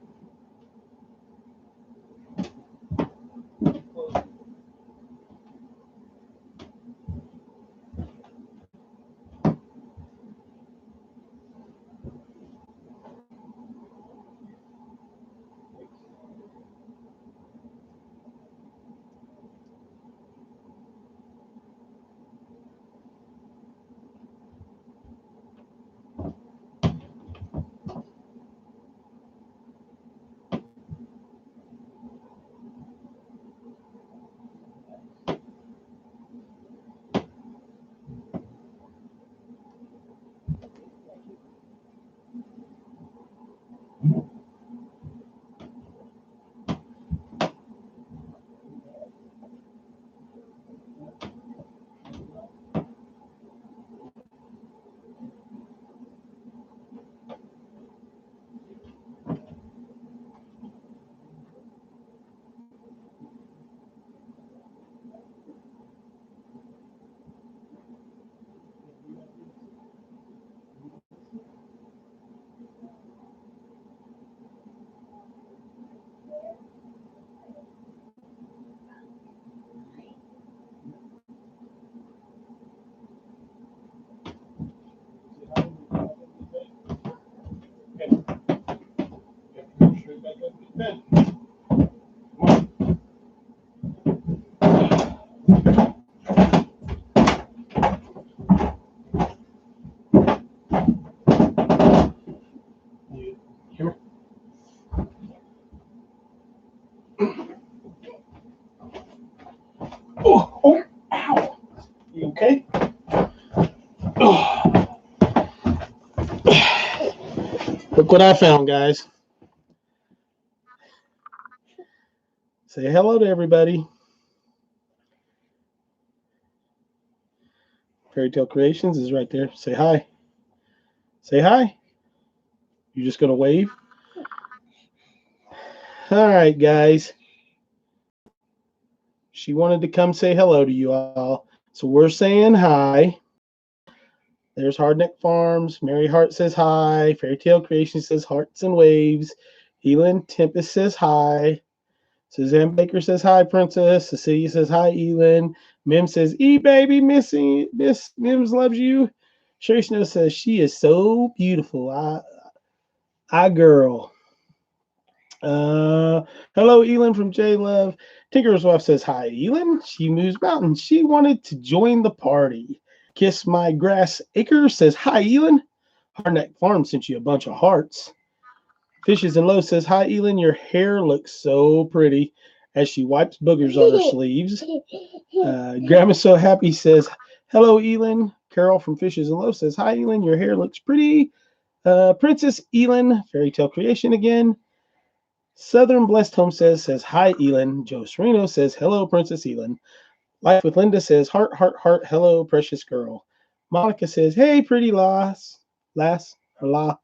Straight back up to bed. You hear me? Oh, ow. You okay? Oh. Look what I found, guys. Say hello to everybody. Fairy Tale Creations is right there. Say hi. Say hi. You just gonna wave? All right, guys. She wanted to come say hello to you all. So we're saying hi. There's Hardneck Farms. Mary Hart says hi. Fairy Tale Creations says hearts and waves. ELYN Tempest says hi. Suzanne Baker says hi, Princess. Cecilia says hi, ELYN. Mim says, baby, Miss Mims loves you. Sherry Snow says she is so beautiful. I girl. Hello, ELYN from J Love. Tinker's wife says hi, ELYN. She moves mountains. She wanted to join the party. Kiss My Grass Acre says hi, ELYN. Hardneck Farm sent you a bunch of hearts. Fishes and Low says hi, ELYN. Your hair looks so pretty as she wipes boogers on her sleeves. Grandma's So Happy says hello, ELYN. Carol from Fishes and Low says hi, ELYN. Your hair looks pretty. Princess ELYN, Fairy Tale Creation again. Southern Blessed Home says hi, ELYN. Joe Sereno says hello, Princess ELYN. Life with Linda says heart, heart, heart, hello, precious girl. Monica says, hey, pretty lass, or la,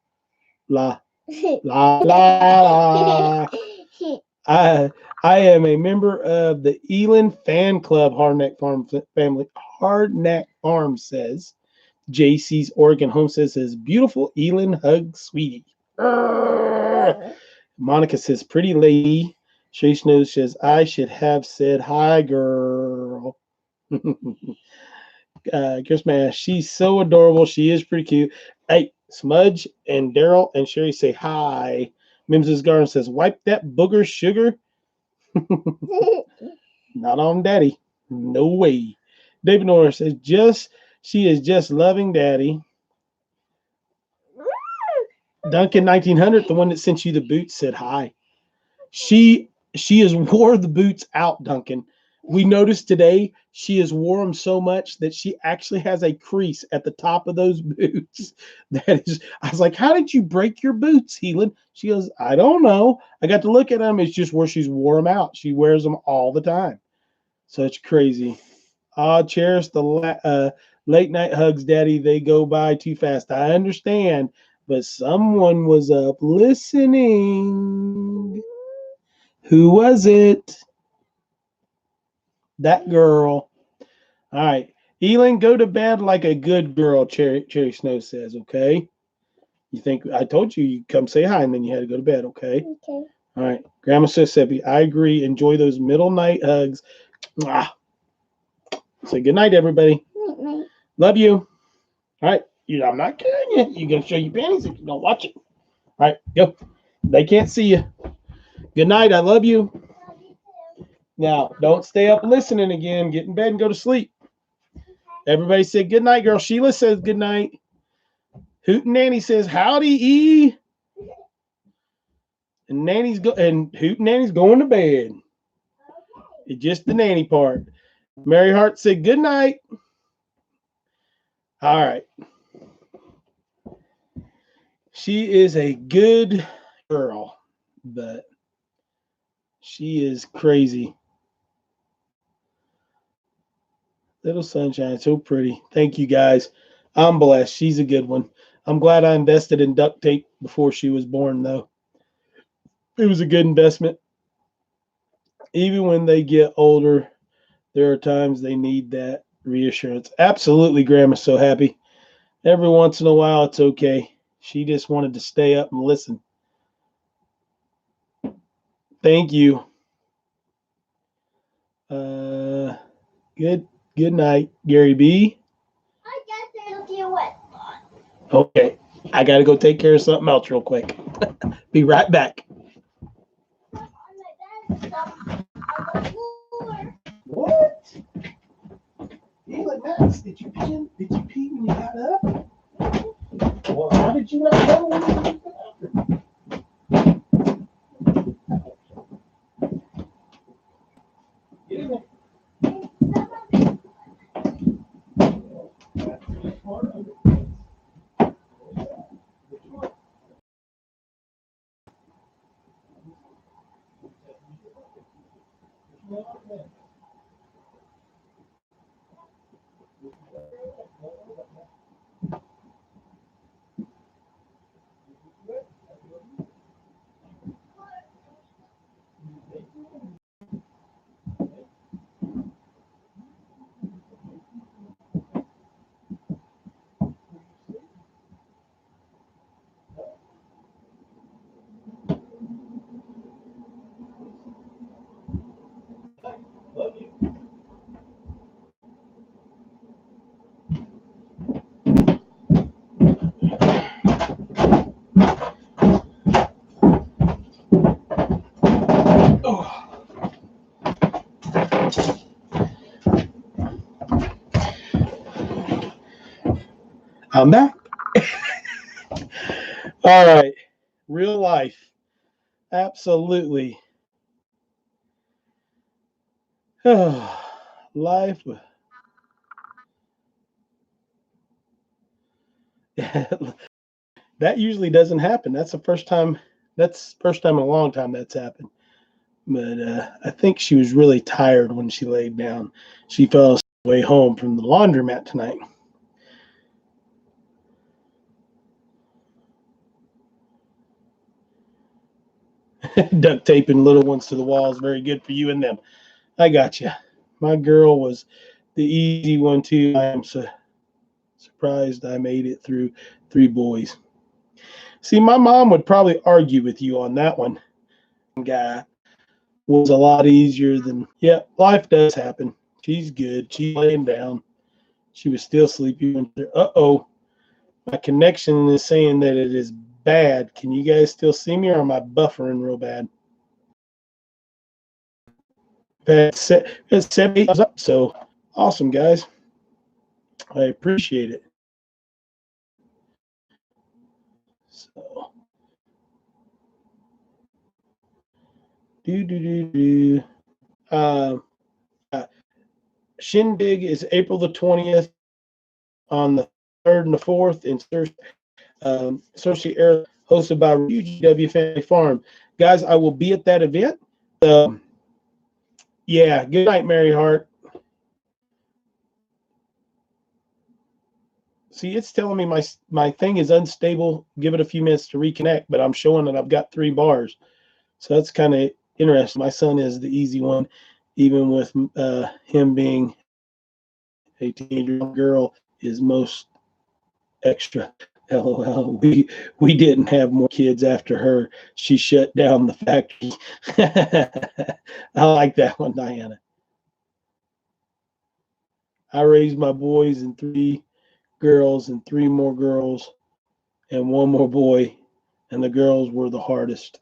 la, la, la. I am a member of the ELYN fan club, Hardneck Farm family. Hardneck Farm says. JC's Oregon Home says, beautiful ELYN hug, sweetie. Monica says, pretty lady. Shay Snow says, I should have said hi, girl. Christmas, she's so adorable. She is pretty cute. Hey, Smudge and Daryl and Sherry say hi. Mims's Garden says, wipe that booger sugar. Not on daddy. No way. David Norris says, she is just loving daddy. Duncan 1900, the one that sent you the boots, said hi. She has wore the boots out, Duncan. We noticed today she has wore them so much that she actually has a crease at the top of those boots. That is, I was like, how did you break your boots, ELYN? She goes, I don't know. I got to look at them. It's just where she's wore them out. She wears them all the time. So it's crazy. Cherish the late night hugs, Daddy. They go by too fast. I understand, but someone was up listening. Who was it? That girl. All right. ELYN, go to bed like a good girl, Cherry Snow says, okay? You think I told you you come say hi and then you had to go to bed, okay? Okay. All right. Grandma Mississippi, I agree. Enjoy those middle night hugs. Mwah. Say good night, everybody. Good night. Love you. All right. I'm not kidding you. You're going to show your panties if you don't watch it. All right. Go. They can't see you. Good night. I love you. Love you too. Now, don't stay up listening again. Get in bed and go to sleep. Everybody said good night, girl. Sheila says good night. Hoot and Nanny says howdy, E. And Hoot and Nanny's going to bed. Okay. It's just the nanny part. Mary Hart said good night. All right. She is a good girl, but she is crazy. Little sunshine, so pretty. Thank you guys. I'm blessed. She's a good one. I'm glad I invested in duct tape before she was born, though. It was a good investment. Even when they get older, there are times they need that reassurance. Absolutely, Grandma's so happy. Every once in a while, it's okay. She just wanted to stay up and listen. Thank you. Good night, Gary B. I guess it'll be a wet spot. Okay, I gotta go take care of something else real quick. Be right back. On my bed, on the floor. What? Max, did you pee? Did you pee when you got up? Well, how did you not know when you went to the bathroom? Get in there. Love you. Oh. I'm back. All right. Real life. Absolutely. Life. That usually doesn't happen. That's the first time. That's first time in a long time that's happened. But I think she was really tired when she laid down. She fell way home from the laundromat tonight. Duct taping little ones to the walls, very good for you and them. I got you. My girl was the easy one too. I am surprised I made it through 3 boys. See, my mom would probably argue with you on that one. Guy was a lot easier than, yeah, life does happen. She's good. She's laying down. She was still sleepy when, uh-oh, my connection is saying that it is bad. Can you guys still see me or am I buffering real bad? It's 7 up, so awesome, guys. I appreciate it. So, uh, Shindig is April the 20th on the 3rd and the 4th in Associate Air, hosted by UGW Family Farm. Guys, I will be at that event. Yeah, good night, Mary Hart. See, it's telling me my thing is unstable. Give it a few minutes to reconnect, but I'm showing that I've got 3 bars. So that's kind of interesting. My son is the easy one, even with him being A teenage girl is most extra. LOL. We didn't have more kids after her. She shut down the factory. I like that one, Diana. I raised my boys and 3 girls and 3 more girls and 1 more boy, and the girls were the hardest.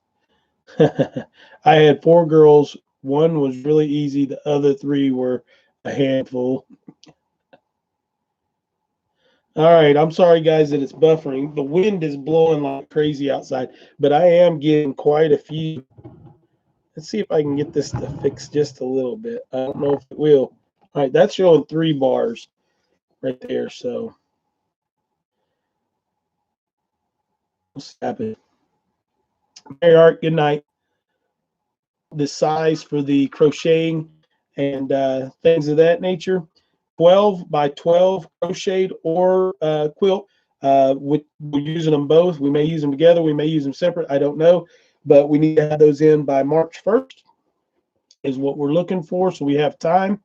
I had 4 girls. 1 was really easy. The other 3 were a handful. All right, I'm sorry, guys, that it's buffering. The wind is blowing like crazy outside, but I am getting quite a few. Let's see if I can get this to fix just a little bit. I don't know if it will. All right, that's showing 3 bars right there, so we'll stop it. Mary Art, good night. The size for the crocheting and things of that nature, 12 by 12 crocheted or quilt. We're using them both. We may use them together. We may use them separate. I don't know. But we need to have those in by March 1st is what we're looking for. So we have time.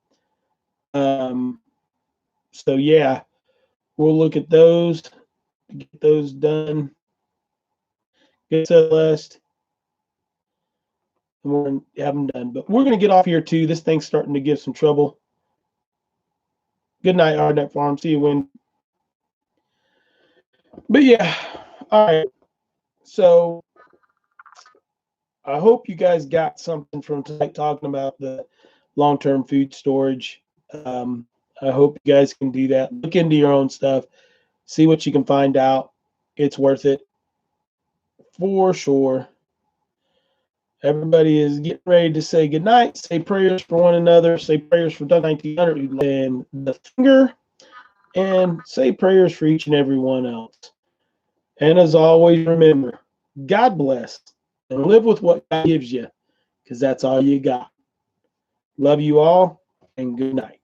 So, yeah, we'll look at those, get those done. Good, Celeste. And we're going to have them done. But we're going to get off here, too. This thing's starting to give some trouble. Good night, Arnett Farm. See you when. But yeah, all right. So I hope you guys got something from tonight talking about the long-term food storage. I hope you guys can do that. Look into your own stuff. See what you can find out. It's worth it for sure. Everybody is getting ready to say goodnight. Say prayers for one another. Say prayers for Doug 1900 and the finger. And say prayers for each and every one else. And as always, remember, God bless and live with what God gives you, because that's all you got. Love you all, and good night.